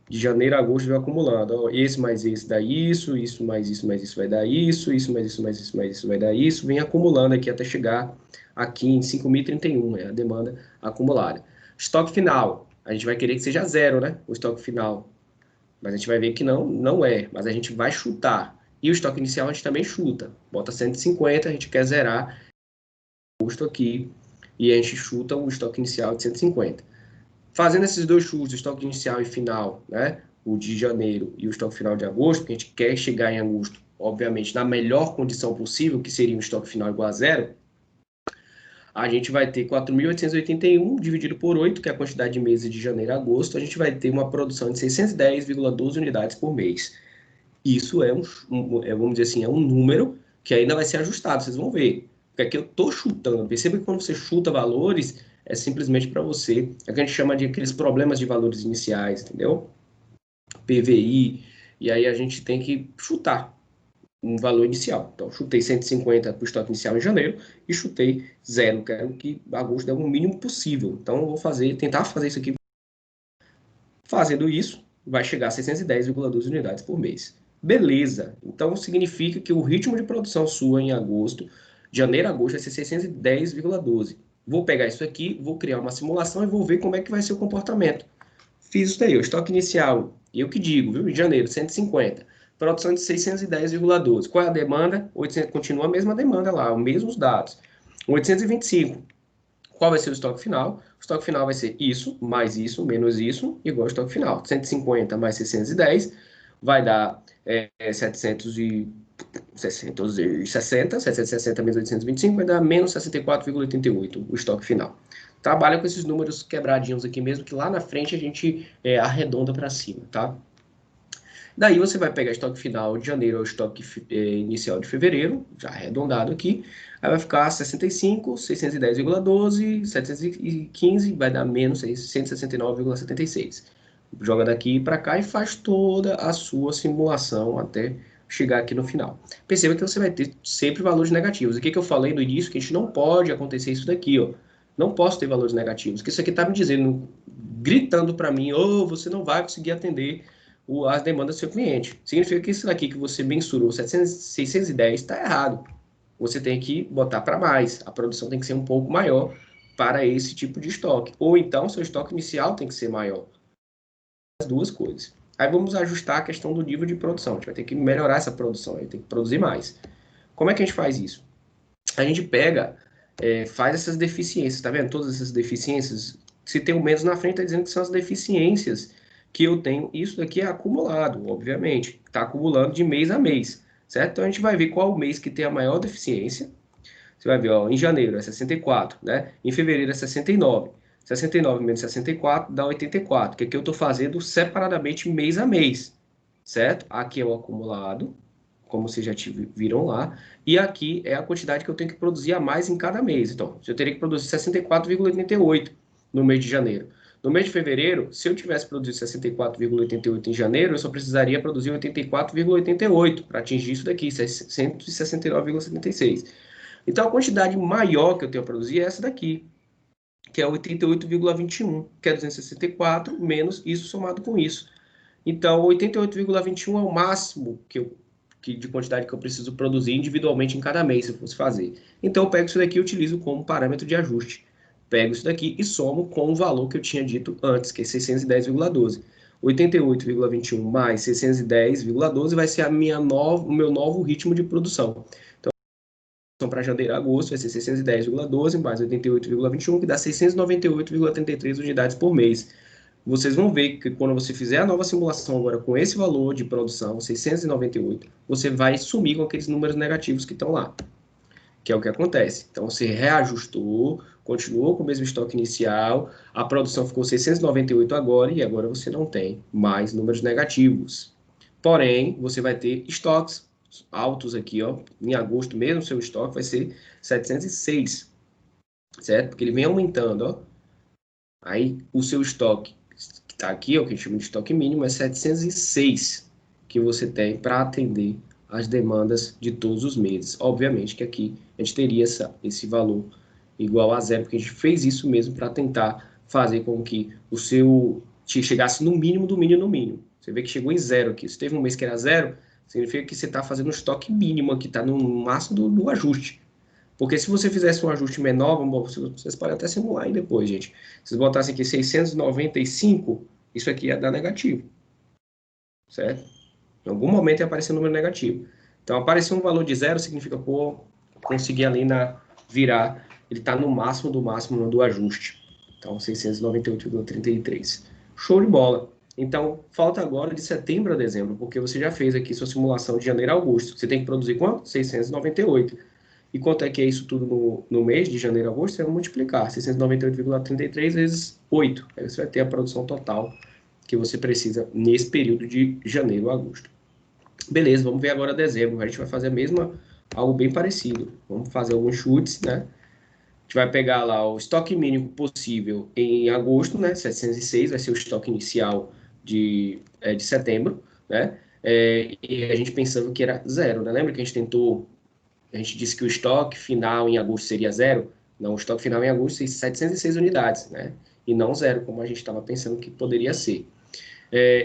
De janeiro a agosto vai acumulando, ó. Esse mais esse dá isso, isso mais isso vai dar isso mais isso mais isso mais isso vai dar isso. Vem acumulando aqui até chegar aqui em 5.031, é a demanda acumulada. Estoque final, a gente vai querer que seja zero, né? O estoque final. Mas a gente vai ver que não é, mas a gente vai chutar. E o estoque inicial a gente também chuta. Bota 150, a gente quer zerar o custo aqui, e a gente chuta o estoque inicial de 150. Fazendo esses dois chutes, o estoque inicial e final, né? O de janeiro e o estoque final de agosto, que a gente quer chegar em agosto, obviamente, na melhor condição possível, que seria um estoque final igual a zero, a gente vai ter 4.881 dividido por 8, que é a quantidade de meses de janeiro a agosto, a gente vai ter uma produção de 610,12 unidades por mês. Isso vamos dizer assim, é um número que ainda vai ser ajustado, vocês vão ver. Porque aqui eu estou chutando. Perceba que quando você chuta valores, é simplesmente para você. É o que a gente chama de aqueles problemas de valores iniciais, entendeu? PVI. E aí a gente tem que chutar um valor inicial. Então, chutei 150 para o estoque inicial em janeiro e chutei zero. Quero que agosto dê o mínimo possível. Então, eu vou tentar fazer isso aqui. Fazendo isso, vai chegar a 610,12 unidades por mês. Beleza. Então, significa que o ritmo de produção sua em agosto, de janeiro a agosto, vai ser 610,12. Vou pegar isso aqui, vou criar uma simulação e vou ver como é que vai ser o comportamento. Fiz isso daí, o estoque inicial, eu que digo, viu? Em janeiro, 150. Produção de 610,12. Qual é a demanda? 800, continua a mesma demanda lá, os mesmos dados. 825. Qual vai ser o estoque final? O estoque final vai ser isso, menos isso, igual ao estoque final. 150 mais 610 vai dar 760 menos 825 vai dar menos 64,88 o estoque final. Trabalha com esses números quebradinhos aqui mesmo, que lá na frente a gente arredonda para cima, tá? Daí você vai pegar estoque final de janeiro ao estoque inicial de fevereiro, já arredondado aqui, aí vai ficar 65, 610,12, 715, vai dar menos 169,76. Joga daqui para cá e faz toda a sua simulação até chegar aqui no final. Perceba que você vai ter sempre valores negativos. O que eu falei no início? Que a gente não pode acontecer isso daqui, ó. Não posso ter valores negativos, que isso aqui está me dizendo, gritando para mim, você não vai conseguir atender as demandas do seu cliente. Significa que isso daqui que você mensurou, 610, está errado. Você tem que botar para mais. A produção tem que ser um pouco maior para esse tipo de estoque. Ou então, seu estoque inicial tem que ser maior. As duas coisas. Aí vamos ajustar a questão do nível de produção. A gente vai ter que melhorar essa produção, a gente tem que produzir mais. Como é que a gente faz isso? A gente pega, faz essas deficiências, tá vendo? Todas essas deficiências, se tem o menos na frente, está dizendo que são as deficiências que eu tenho. Isso daqui é acumulado, obviamente. Está acumulando de mês a mês, certo? Então a gente vai ver qual o mês que tem a maior deficiência. Você vai ver, ó, em janeiro é 64, né? Em fevereiro é 69. 69 menos 64 dá 84, que aqui eu estou fazendo separadamente mês a mês, certo? Aqui é o acumulado, como vocês já viram lá, e aqui é a quantidade que eu tenho que produzir a mais em cada mês. Então, eu teria que produzir 64,88 no mês de janeiro. No mês de fevereiro, se eu tivesse produzido 64,88 em janeiro, eu só precisaria produzir 84,88 para atingir isso daqui, 169,76. Então, a quantidade maior que eu tenho a produzir é essa daqui, que é 88,21, que é 264 menos isso somado com isso. Então, 88,21 é o máximo de quantidade que eu preciso produzir individualmente em cada mês, se eu fosse fazer. Então, eu pego isso daqui e utilizo como parâmetro de ajuste. Pego isso daqui e somo com o valor que eu tinha dito antes, que é 610,12. 88,21 mais 610,12 vai ser o meu novo ritmo de produção. Então, para janeiro a agosto vai ser 610,12 mais 88,21, que dá 698,33 unidades por mês. Vocês vão ver que quando você fizer a nova simulação agora com esse valor de produção, 698, você vai sumir com aqueles números negativos que estão lá, que é o que acontece. Então, você reajustou, continuou com o mesmo estoque inicial, a produção ficou 698 agora, e agora você não tem mais números negativos. Porém, você vai ter estoques altos aqui, ó. Em agosto mesmo, seu estoque vai ser 706, certo? Porque ele vem aumentando, ó. Aí, o seu estoque que está aqui, ó, que a gente chama de estoque mínimo, é 706 que você tem para atender as demandas de todos os meses. Obviamente que aqui a gente teria esse valor igual a zero, porque a gente fez isso mesmo para tentar fazer com que o seu chegasse no mínimo do mínimo no mínimo. Você vê que chegou em zero aqui. Se teve um mês que era zero, significa que você está fazendo um estoque mínimo aqui, está no máximo do ajuste. Porque se você fizesse um ajuste menor, vocês podem até simular aí depois, gente. Se vocês botassem aqui 695, isso aqui ia dar negativo, certo? Em algum momento ia aparecer um número negativo. Então, aparecer um valor de zero significa, pô, conseguir ali virar, ele está no máximo do máximo do ajuste. Então, 698,33. Show de bola. Então, falta agora de setembro a dezembro, porque você já fez aqui sua simulação de janeiro a agosto. Você tem que produzir quanto? 698. E quanto é que é isso tudo no mês de janeiro a agosto? Você vai multiplicar 698,33 vezes 8. Aí você vai ter a produção total que você precisa nesse período de janeiro a agosto. Beleza, vamos ver agora dezembro. A gente vai fazer algo bem parecido. Vamos fazer alguns chutes, né? A gente vai pegar lá o estoque mínimo possível em agosto, né? 706 vai ser o estoque inicial de setembro, né? E a gente pensando que era zero, né? Lembra que a gente disse que o estoque final em agosto seria zero? Não, o estoque final em agosto seria 706 unidades, né? E não zero, como a gente estava pensando que poderia ser.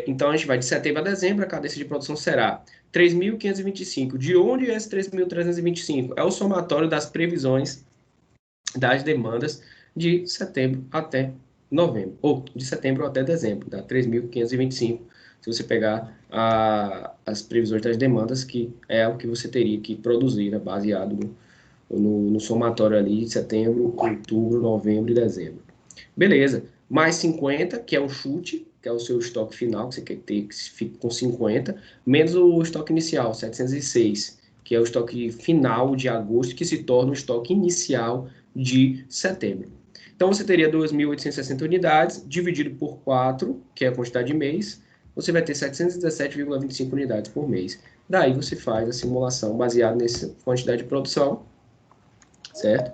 Então, a gente vai de setembro a dezembro, a cadência de produção será 3.525. De onde é esse 3.325? É o somatório das previsões das demandas de setembro até novembro, ou de setembro até dezembro, dá 3.525. Se você pegar as previsões das demandas, que é o que você teria que produzir, né, baseado no somatório ali de setembro, outubro, novembro e dezembro. Beleza. Mais 50, que é o chute, que é o seu estoque final, que você quer ter, que fique com 50, menos o estoque inicial, 706, que é o estoque final de agosto, que se torna o estoque inicial de setembro. Então, você teria 2.860 unidades, dividido por 4, que é a quantidade de mês, você vai ter 717,25 unidades por mês. Daí você faz a simulação baseada nessa quantidade de produção, certo?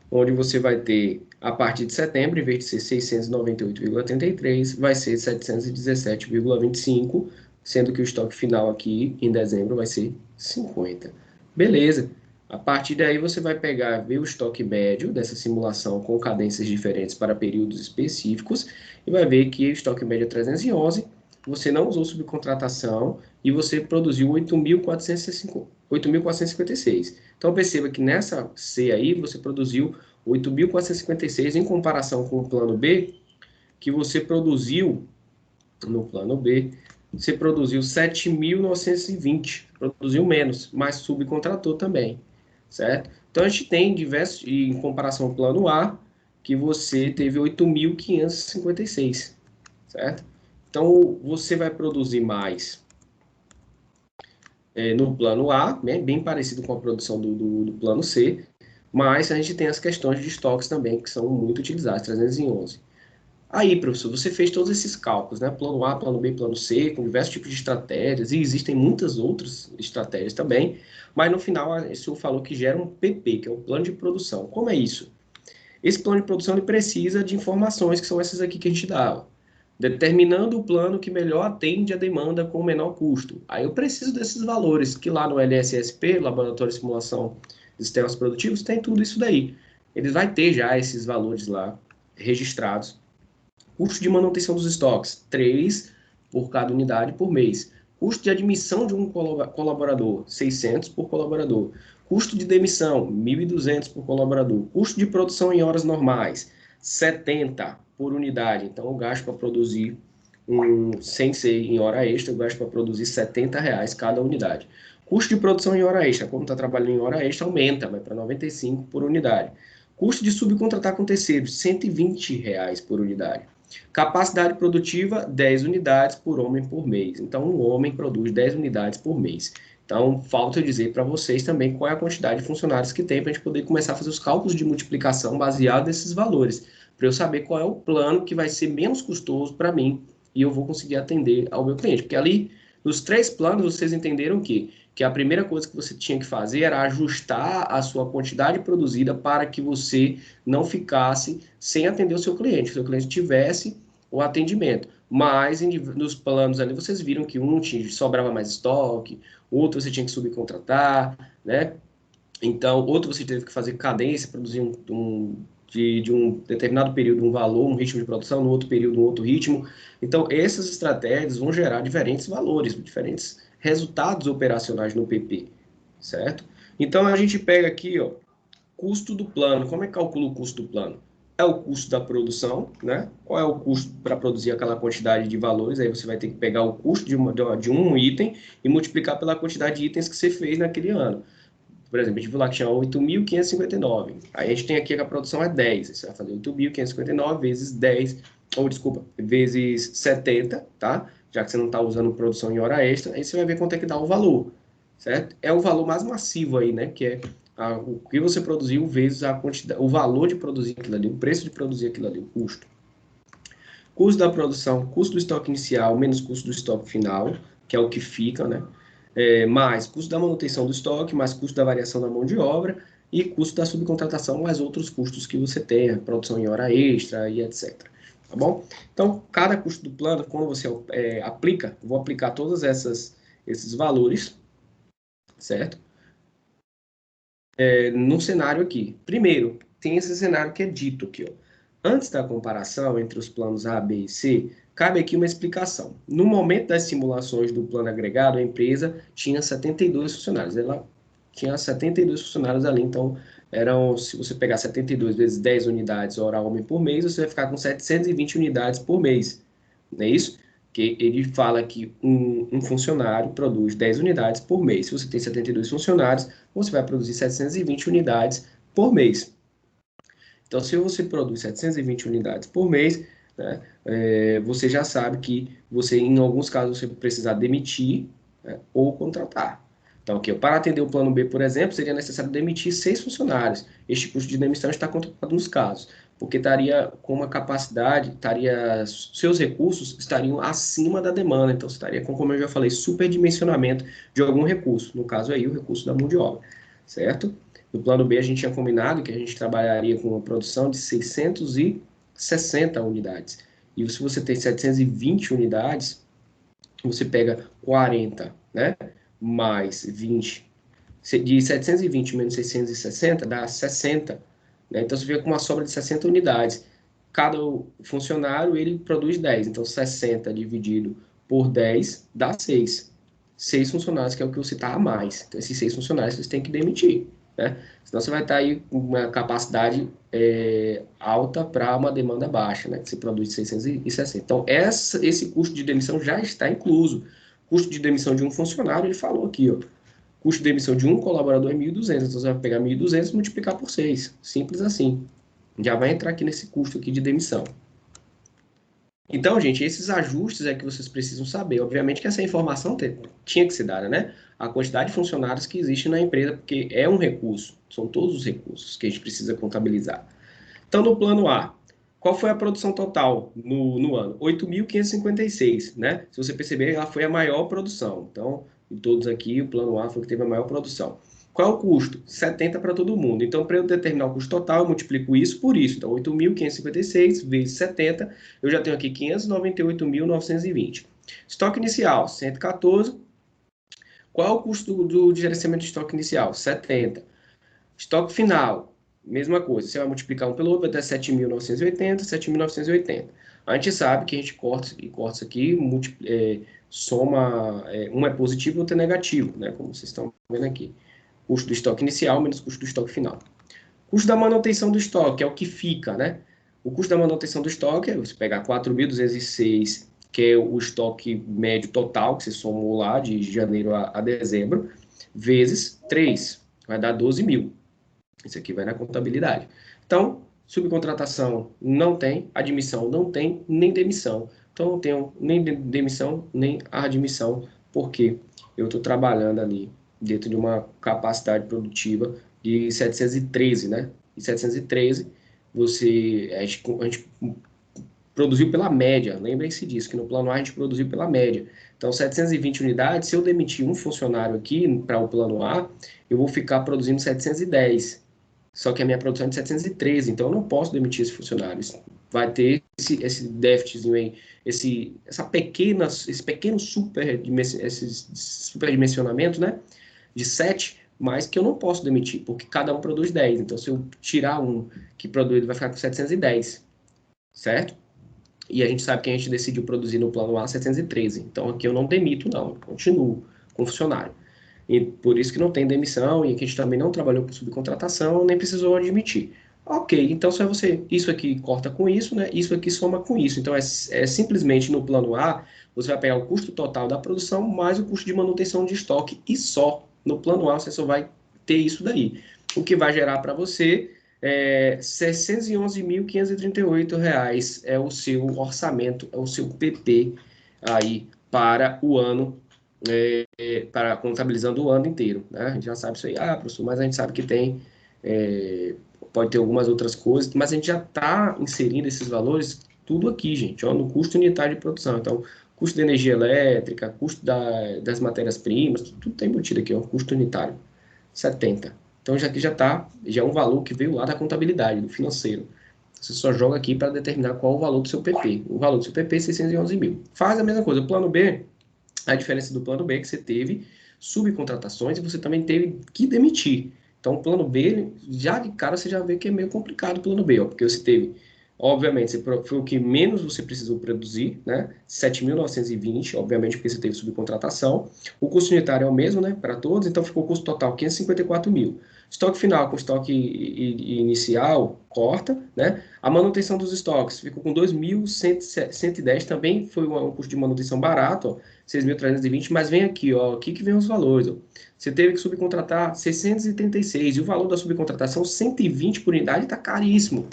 Onde você vai ter, a partir de setembro, em vez de ser 698,33, vai ser 717,25, sendo que o estoque final aqui, em dezembro, vai ser 50. Beleza. A partir daí, você vai pegar, ver o estoque médio dessa simulação com cadências diferentes para períodos específicos e vai ver que o estoque médio é 311, você não usou subcontratação e você produziu 8.456. Então, perceba que nessa C aí, você produziu 8.456 em comparação com o plano B, que você produziu, no plano B, você produziu 7.920, produziu menos, mas subcontratou também, certo? Então, a gente tem diversos, em comparação ao plano A, que você teve 8.556, certo? Então, você vai produzir mais no plano A, né, bem parecido com a produção do plano C, mas a gente tem as questões de estoques também, que são muito utilizadas, 311. Aí, professor, você fez todos esses cálculos, né? Plano A, plano B, plano C, com diversos tipos de estratégias, e existem muitas outras estratégias também, mas no final, o senhor falou que gera um PP, que é o plano de produção. Como é isso? Esse plano de produção ele precisa de informações que são essas aqui que a gente dá, ó. Determinando o plano que melhor atende a demanda com o menor custo. Aí eu preciso desses valores, que lá no LSSP, Laboratório de Simulação de Sistemas Produtivos, tem tudo isso daí. Ele vai ter já esses valores lá registrados. Custo de manutenção dos estoques, 3 por cada unidade por mês. Custo de admissão de um colaborador, 600 por colaborador. Custo de demissão, 1.200 por colaborador. Custo de produção em horas normais, 70 por unidade. Então, eu gasto para produzir, sem ser em hora extra, eu gasto para produzir R$ 70 cada unidade. Custo de produção em hora extra, como está trabalhando em hora extra, aumenta, vai para 95 por unidade. Custo de subcontratar com terceiros, R$ 120 por unidade. Capacidade produtiva, 10 unidades por homem por mês. Então, um homem produz 10 unidades por mês. Então, falta eu dizer para vocês também qual é a quantidade de funcionários que tem para a gente poder começar a fazer os cálculos de multiplicação baseado nesses valores, para eu saber qual é o plano que vai ser menos custoso para mim e eu vou conseguir atender ao meu cliente. Porque ali, nos 3 planos, vocês entenderam que a primeira coisa que você tinha que fazer era ajustar a sua quantidade produzida para que você não ficasse sem atender o seu cliente, que o seu cliente tivesse o atendimento. Mas nos planos ali vocês viram que sobrava mais estoque, outro você tinha que subcontratar, né? Então, outro você teve que fazer cadência, produzir de um determinado período um valor, um ritmo de produção, no outro período um outro ritmo. Então, essas estratégias vão gerar diferentes valores, diferentes resultados operacionais no PP, certo? Então, a gente pega aqui, ó, custo do plano. Como é que calcula o custo do plano? É o custo da produção, né? Qual é o custo para produzir aquela quantidade de valores? Aí você vai ter que pegar o custo de um item e multiplicar pela quantidade de itens que você fez naquele ano. Por exemplo, a gente viu lá que tinha 8.559. Aí a gente tem aqui que a produção é 10. Você vai fazer 8.559 vezes 10, ou desculpa, vezes 70, tá? Já que você não está usando produção em hora extra, aí você vai ver quanto é que dá o valor, certo? É o valor mais massivo aí, né? Que é o que você produziu vezes a quantidade, o valor de produzir aquilo ali, o preço de produzir aquilo ali, o custo. Custo da produção, custo do estoque inicial, menos custo do estoque final, que é o que fica, né? Mais custo da manutenção do estoque, mais custo da variação da mão de obra e custo da subcontratação, mais outros custos que você tenha, produção em hora extra e etc. Tá bom? Então, cada custo do plano, quando você aplica, vou aplicar todos esses valores, certo? No cenário aqui. Primeiro, tem esse cenário que é dito aqui, ó. Antes da comparação entre os planos A, B e C, cabe aqui uma explicação. No momento das simulações do plano agregado, a empresa tinha 72 funcionários. Ela tinha 72 funcionários ali, então se você pegar 72 vezes 10 unidades hora homem por mês, você vai ficar com 720 unidades por mês. Não é isso? Que ele fala que um funcionário produz 10 unidades por mês. Se você tem 72 funcionários, você vai produzir 720 unidades por mês. Então, se você produz 720 unidades por mês, né, você já sabe que você, em alguns casos, você precisar demitir, né, ou contratar. Então, aqui, para atender o plano B, por exemplo, seria necessário demitir 6 funcionários. Este custo de demissão está contemplado nos casos, porque estaria com uma capacidade, seus recursos estariam acima da demanda. Então, você estaria com, como eu já falei, superdimensionamento de algum recurso. No caso aí, o recurso da mão de obra, certo? No plano B, a gente tinha combinado que a gente trabalharia com uma produção de 660 unidades. E se você tem 720 unidades, você pega 40, né? Mais 20. De 720 menos 660 dá 60. Né? Então, você fica com uma sobra de 60 unidades. Cada funcionário, ele produz 10. Então, 60 dividido por 10 dá 6. 6 funcionários, que é o que você está a mais. Então, esses 6 funcionários, vocês têm que demitir. né? Senão você vai estar aí com uma capacidade alta para uma demanda baixa, né? Que se produz 660. Então, esse custo de demissão já está incluso. Custo de demissão de um funcionário, ele falou aqui, ó. Custo de demissão de um colaborador é 1.200. Então, você vai pegar 1.200 e multiplicar por 6. Simples assim. Já vai entrar aqui nesse custo aqui de demissão. Então, gente, esses ajustes é que vocês precisam saber. Obviamente que essa informação tinha que ser dada, né? A quantidade de funcionários que existe na empresa, porque é um recurso, são todos os recursos que a gente precisa contabilizar. Então, no plano A, qual foi a produção total no ano? 8.556, né? Se você perceber, ela foi a maior produção. Então, de todos aqui, o plano A foi o que teve a maior produção. Qual é o custo? 70 para todo mundo. Então, para eu determinar o custo total, eu multiplico isso por isso. Então, 8.556 vezes 70, eu já tenho aqui 598.920. Estoque inicial, 114. Qual é o custo do gerenciamento de estoque inicial? 70. Estoque final, mesma coisa. Você vai multiplicar um pelo outro, vai dar 7.980, 7.980. A gente sabe que a gente corta isso aqui, soma, um é positivo e outro é negativo, né? Como vocês estão vendo aqui. Custo do estoque inicial menos custo do estoque final. Custo da manutenção do estoque é o que fica, né? O custo da manutenção do estoque é você pegar 4.206, que é o estoque médio total, que você somou lá de janeiro a dezembro, vezes 3, vai dar 12 mil. Isso aqui vai na contabilidade. Então, subcontratação não tem, admissão não tem, nem demissão. Então, não tenho nem demissão, nem admissão, porque eu estou trabalhando ali dentro de uma capacidade produtiva de 713, né? E 713, a gente produziu pela média, lembrem-se disso, que no plano A a gente produziu pela média. Então, 720 unidades, se eu demitir um funcionário aqui para o plano A, eu vou ficar produzindo 710. Só que a minha produção é de 713, então eu não posso demitir esses funcionários. Vai ter esse déficitzinho aí, esse pequeno superdimensionamento, né? De 7, mas que eu não posso demitir, porque cada um produz 10. Então, se eu tirar um que produz, ele vai ficar com 710, certo? E a gente sabe que a gente decidiu produzir no plano A 713. Então, aqui eu não demito, não. Eu continuo com o funcionário. E por isso que não tem demissão, e aqui a gente também não trabalhou com subcontratação, nem precisou admitir. Ok, então se você, isso aqui corta com isso, né? Isso aqui soma com isso. Então, simplesmente no plano A, você vai pegar o custo total da produção mais o custo de manutenção de estoque e só. No plano A, você só vai ter isso daí. O que vai gerar para você R$ 611.538 é o seu orçamento, é o seu PP aí para o ano, para contabilizando o ano inteiro, né? A gente já sabe isso aí, professor, mas a gente sabe que tem, pode ter algumas outras coisas, mas a gente já está inserindo esses valores tudo aqui, gente, ó, no custo unitário de produção. Então, custo de energia elétrica, custo das matérias-primas, tudo está embutido aqui, ó, custo unitário, 70. Então, já aqui já é um valor que veio lá da contabilidade, do financeiro. Você só joga aqui para determinar qual o valor do seu PP. O valor do seu PP é 611 mil. Faz a mesma coisa. O plano B, a diferença do plano B é que você teve subcontratações e você também teve que demitir. Então, o plano B, já de cara, você já vê que é meio complicado o plano B, ó, porque você teve, obviamente, foi o que menos você precisou produzir, né? 7.920, obviamente, porque você teve subcontratação. O custo unitário é o mesmo, né, para todos, então ficou o custo total 554 mil. Estoque final com estoque inicial, corta, né? A manutenção dos estoques ficou com 2.110, também foi um custo de manutenção barato, ó, 6.320, mas vem aqui, ó, aqui que vem os valores, ó. Você teve que subcontratar 636, e o valor da subcontratação, 120 por unidade, está caríssimo.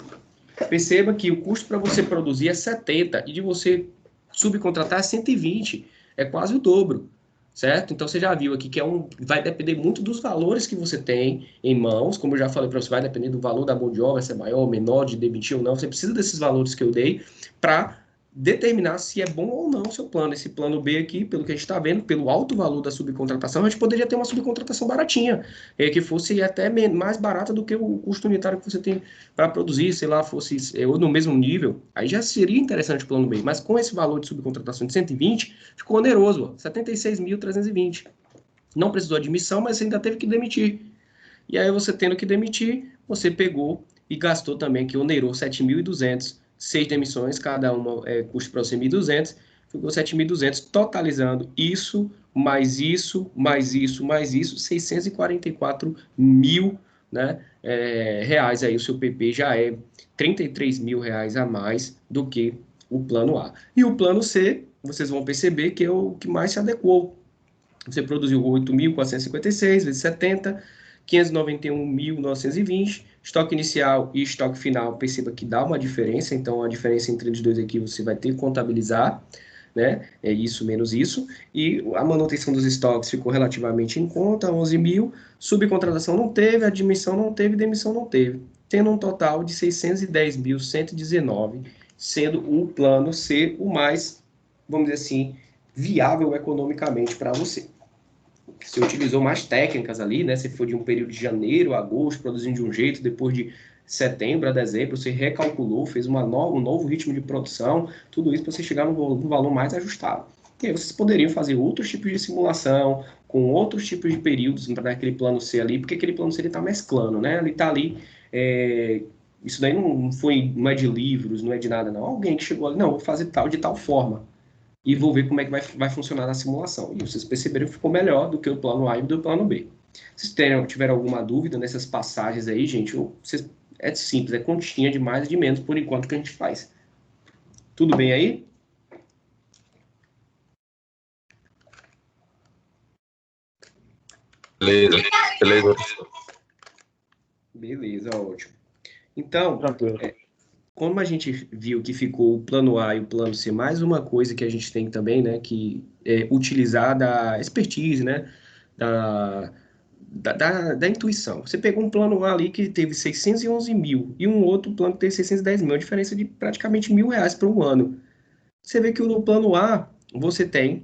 Perceba que o custo para você produzir é 70, e de você subcontratar é 120, é quase o dobro, certo? Então você já viu aqui que vai depender muito dos valores que você tem em mãos, como eu já falei para você, vai depender do valor da mão de obra, se é maior ou menor, de demitir ou não, você precisa desses valores que eu dei para determinar se é bom ou não o seu plano. Esse plano B aqui, pelo que a gente está vendo, pelo alto valor da subcontratação, a gente poderia ter uma subcontratação baratinha, que fosse até mais barata do que o custo unitário que você tem para produzir, sei lá, fosse ou no mesmo nível, aí já seria interessante o plano B, mas com esse valor de subcontratação de 120, ficou oneroso, ó, 76.320. Não precisou de admissão, mas você ainda teve que demitir. E aí você tendo que demitir, você pegou e gastou também, que onerou 7.200, 6 demissões, cada uma custa para você 1.200, ficou 7.200, totalizando isso, mais isso, mais isso, mais isso, 644 mil né, reais aí, o seu PP já é 33 mil reais a mais do que o plano A. E o plano C, vocês vão perceber que é o que mais se adequou. Você produziu 8.456 vezes 70, 591.920, estoque inicial e estoque final, perceba que dá uma diferença, então a diferença entre os dois aqui você vai ter que contabilizar, né? É isso menos isso, e a manutenção dos estoques ficou relativamente em conta, 11 mil, subcontratação não teve, admissão não teve, demissão não teve, tendo um total de 610.119, sendo o plano C o mais, vamos dizer assim, viável economicamente para você. Você utilizou mais técnicas ali, né? Você foi de um período de janeiro a agosto, produzindo de um jeito, depois de setembro a dezembro, você recalculou, fez um novo ritmo de produção, tudo isso para você chegar no valor mais ajustado. E aí vocês poderiam fazer outros tipos de simulação, com outros tipos de períodos para aquele plano C ali, porque aquele plano C ele está mesclando, né? Ele está ali. Isso daí não é de livros, não é de nada, não. Alguém que chegou ali, não, vou fazer tal de tal forma e vou ver como é que vai funcionar na simulação. E vocês perceberam que ficou melhor do que o plano A e do plano B. Se tiveram alguma dúvida nessas passagens aí, gente, é simples, é continha de mais e de menos por enquanto que a gente faz. Tudo bem aí? Beleza, beleza, professor. Beleza, ótimo. Então, Tranquilo. como a gente viu que ficou o plano A e o plano C, mais uma coisa que a gente tem também, né, que é utilizar da expertise, né, da, da intuição. Você pegou um plano A ali que teve 611 mil e um outro plano que teve 610 mil, a diferença de praticamente R$ 1.000 para um ano. Você vê que no plano A você tem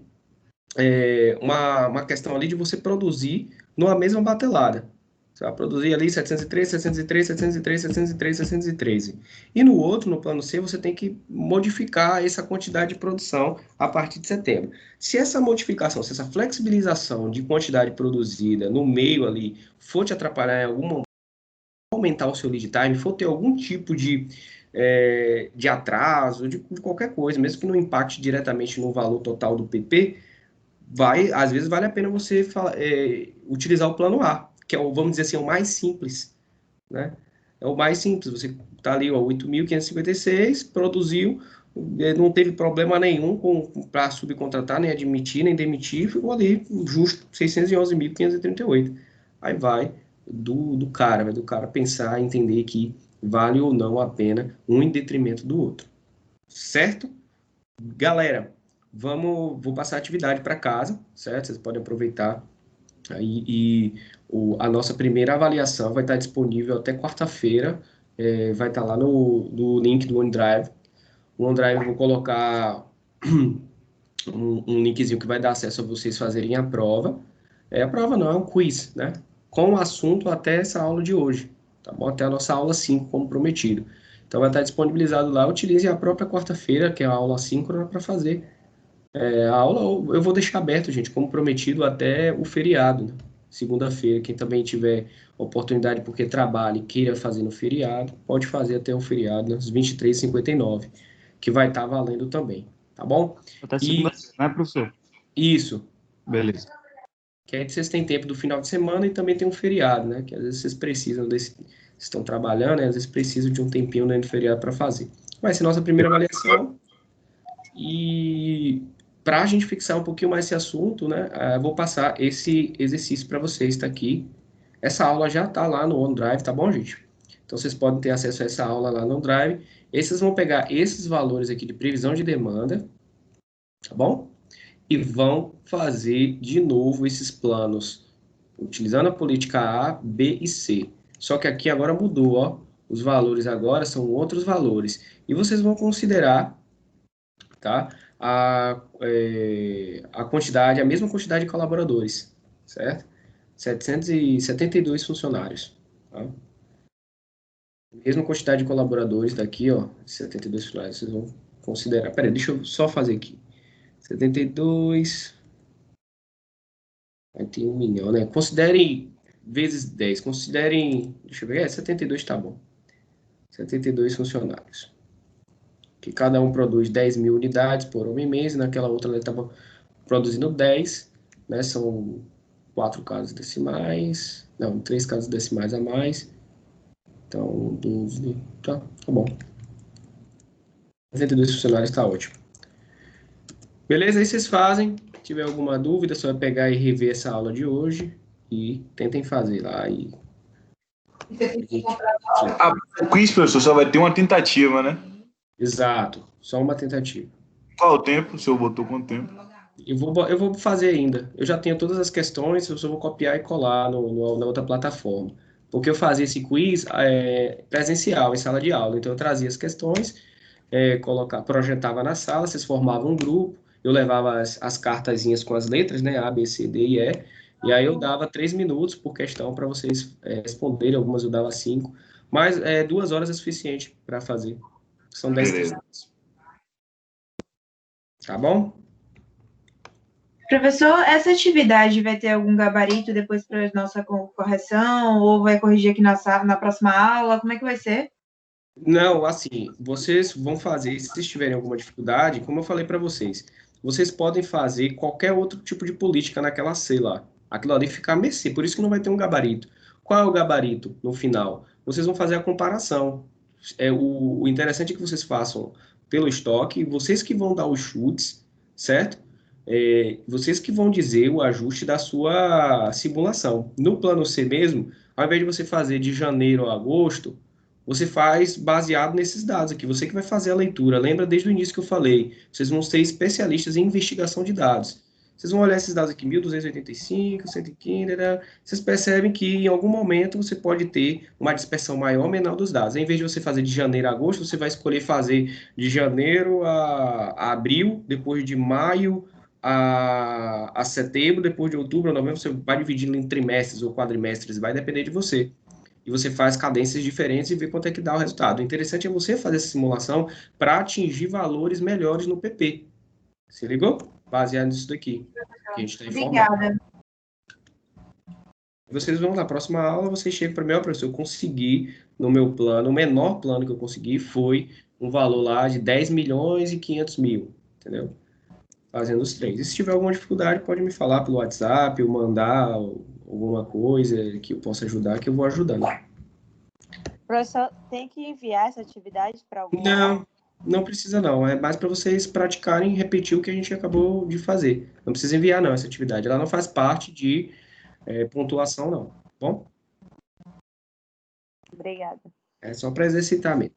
uma questão ali de você produzir numa mesma batelada. Você vai produzir ali 703, 703, 703, 703, 713. E no outro, no plano C, você tem que modificar essa quantidade de produção a partir de setembro. Se essa modificação, se essa flexibilização de quantidade produzida no meio ali for te atrapalhar em algum momento, aumentar o seu lead time, for ter algum tipo de atraso, de qualquer coisa, mesmo que não impacte diretamente no valor total do PP, às vezes vale a pena você utilizar o plano A, que é o, vamos dizer assim, o mais simples, né? É o mais simples, você está ali, ó, 8.556, produziu, não teve problema nenhum para subcontratar, nem admitir, nem demitir, ficou ali justo, 611.538. Aí vai do cara pensar, entender que vale ou não a pena um em detrimento do outro. Certo? Galera, vou passar a atividade para casa, certo? Vocês podem aproveitar aí a nossa primeira avaliação vai estar disponível até quarta-feira, vai estar lá no link do OneDrive. O OneDrive eu vou colocar um linkzinho que vai dar acesso a vocês fazerem a prova. A prova não, é um quiz, né? Com o assunto até essa aula de hoje, tá bom? Até a nossa aula 5, como prometido. Então vai estar disponibilizado lá, utilize a própria quarta-feira, que é a aula síncrona, para fazer a aula. Eu vou deixar aberto, gente, como prometido, até o feriado, né? Segunda-feira, quem também tiver oportunidade porque trabalha e queira fazer no feriado, pode fazer até o feriado, né? Às 23h59, que vai estar valendo também, tá bom? Até E segunda-feira, né, professor? isso, Beleza. que aí vocês têm tempo do final de semana e também tem um feriado, né? Que às vezes vocês precisam estão trabalhando, né? Às vezes precisam de um tempinho dentro do feriado para fazer. Vai ser nossa primeira avaliação. E para a gente fixar um pouquinho mais esse assunto, né? Vou passar esse exercício para vocês, está aqui. Essa aula já está lá no OneDrive, tá bom, gente? Então vocês podem ter acesso a essa aula lá no OneDrive. Esses vão pegar esses valores aqui de previsão de demanda, tá bom? E vão fazer de novo esses planos, utilizando a política A, B e C. Só que aqui agora mudou, ó. Os valores agora são outros valores. E vocês vão considerar, tá? A quantidade, a mesma quantidade de colaboradores, certo? 772 funcionários, tá? Mesma quantidade de colaboradores daqui, ó, 72 funcionários, vocês vão considerar. Peraí, deixa eu só fazer aqui. 72, aí tem 1 milhão, né? Considerem vezes 10, considerem, deixa eu ver, 72 tá bom. 72 funcionários. Que cada um produz 10.000 unidades por homem mês, naquela outra ele estava produzindo 10, né? São 4 casas decimais, não, 3 casas decimais a mais, então 12, tá bom. 62 funcionários está ótimo. Beleza? Aí vocês fazem. Se tiver alguma dúvida, só vai pegar e rever essa aula de hoje e tentem fazer lá. O quiz, professor, só vai ter uma tentativa, né? Exato, só uma tentativa. Qual o tempo? O senhor botou quanto tempo? Eu vou fazer ainda. Eu já tenho todas as questões, eu só vou copiar e colar na outra plataforma. Porque eu fazia esse quiz presencial, em sala de aula. Então eu trazia as questões, projetava na sala, vocês formavam um grupo, eu levava as cartazinhas com as letras, né? A, B, C, D e E. E aí eu dava 3 minutos por questão para vocês responderem, algumas eu dava 5. Mas 2 horas é suficiente para fazer. São 10 Beleza. questões. Tá bom? Professor, essa atividade vai ter algum gabarito depois para nossa correção, ou vai corrigir aqui na próxima aula? Como é que vai ser? Não, assim, vocês vão fazer, se vocês tiverem alguma dificuldade, como eu falei para vocês, vocês podem fazer qualquer outro tipo de política naquela C lá. Aquilo ali fica a mercê, por isso que não vai ter um gabarito. Qual é o gabarito no final? Vocês vão fazer a comparação. O interessante é que vocês façam pelo estoque, vocês que vão dar os chutes, certo? Vocês que vão dizer o ajuste da sua simulação. No plano C mesmo, ao invés de você fazer de janeiro a agosto, você faz baseado nesses dados aqui. Você que vai fazer a leitura. Lembra desde o início que eu falei. Vocês vão ser especialistas em investigação de dados. Vocês vão olhar esses dados aqui, 1285, 115, vocês percebem que em algum momento você pode ter uma dispersão maior ou menor dos dados. Em vez de você fazer de janeiro a agosto, você vai escolher fazer de janeiro a abril, depois de maio a setembro, depois de outubro a novembro, você vai dividindo em trimestres ou quadrimestres, vai depender de você e você faz cadências diferentes e vê quanto é que dá o resultado. O interessante é você fazer essa simulação para atingir valores melhores no PP. Se ligou? Baseado nisso daqui, que a gente está informando. Obrigada. Vocês vão na próxima aula, vocês chegam para mim, professor, eu consegui no meu plano, o menor plano que eu consegui foi um valor lá de 10 milhões e 500 mil, entendeu? Fazendo os três. E se tiver alguma dificuldade, pode me falar pelo WhatsApp, ou mandar alguma coisa que eu possa ajudar, que eu vou ajudando. Professor, tem que enviar essa atividade para algum Não, não precisa não. É mais para vocês praticarem e repetir o que a gente acabou de fazer. Não precisa enviar não essa atividade. Ela não faz parte de pontuação não. Tá bom? Obrigada. É só para exercitar mesmo.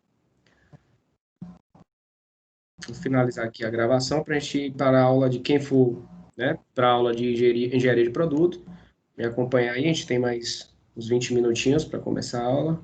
Vou finalizar aqui a gravação para a gente ir para a aula de quem for, né? Para a aula de engenharia de produto. Me acompanhar aí, a gente tem mais uns 20 minutinhos para começar a aula.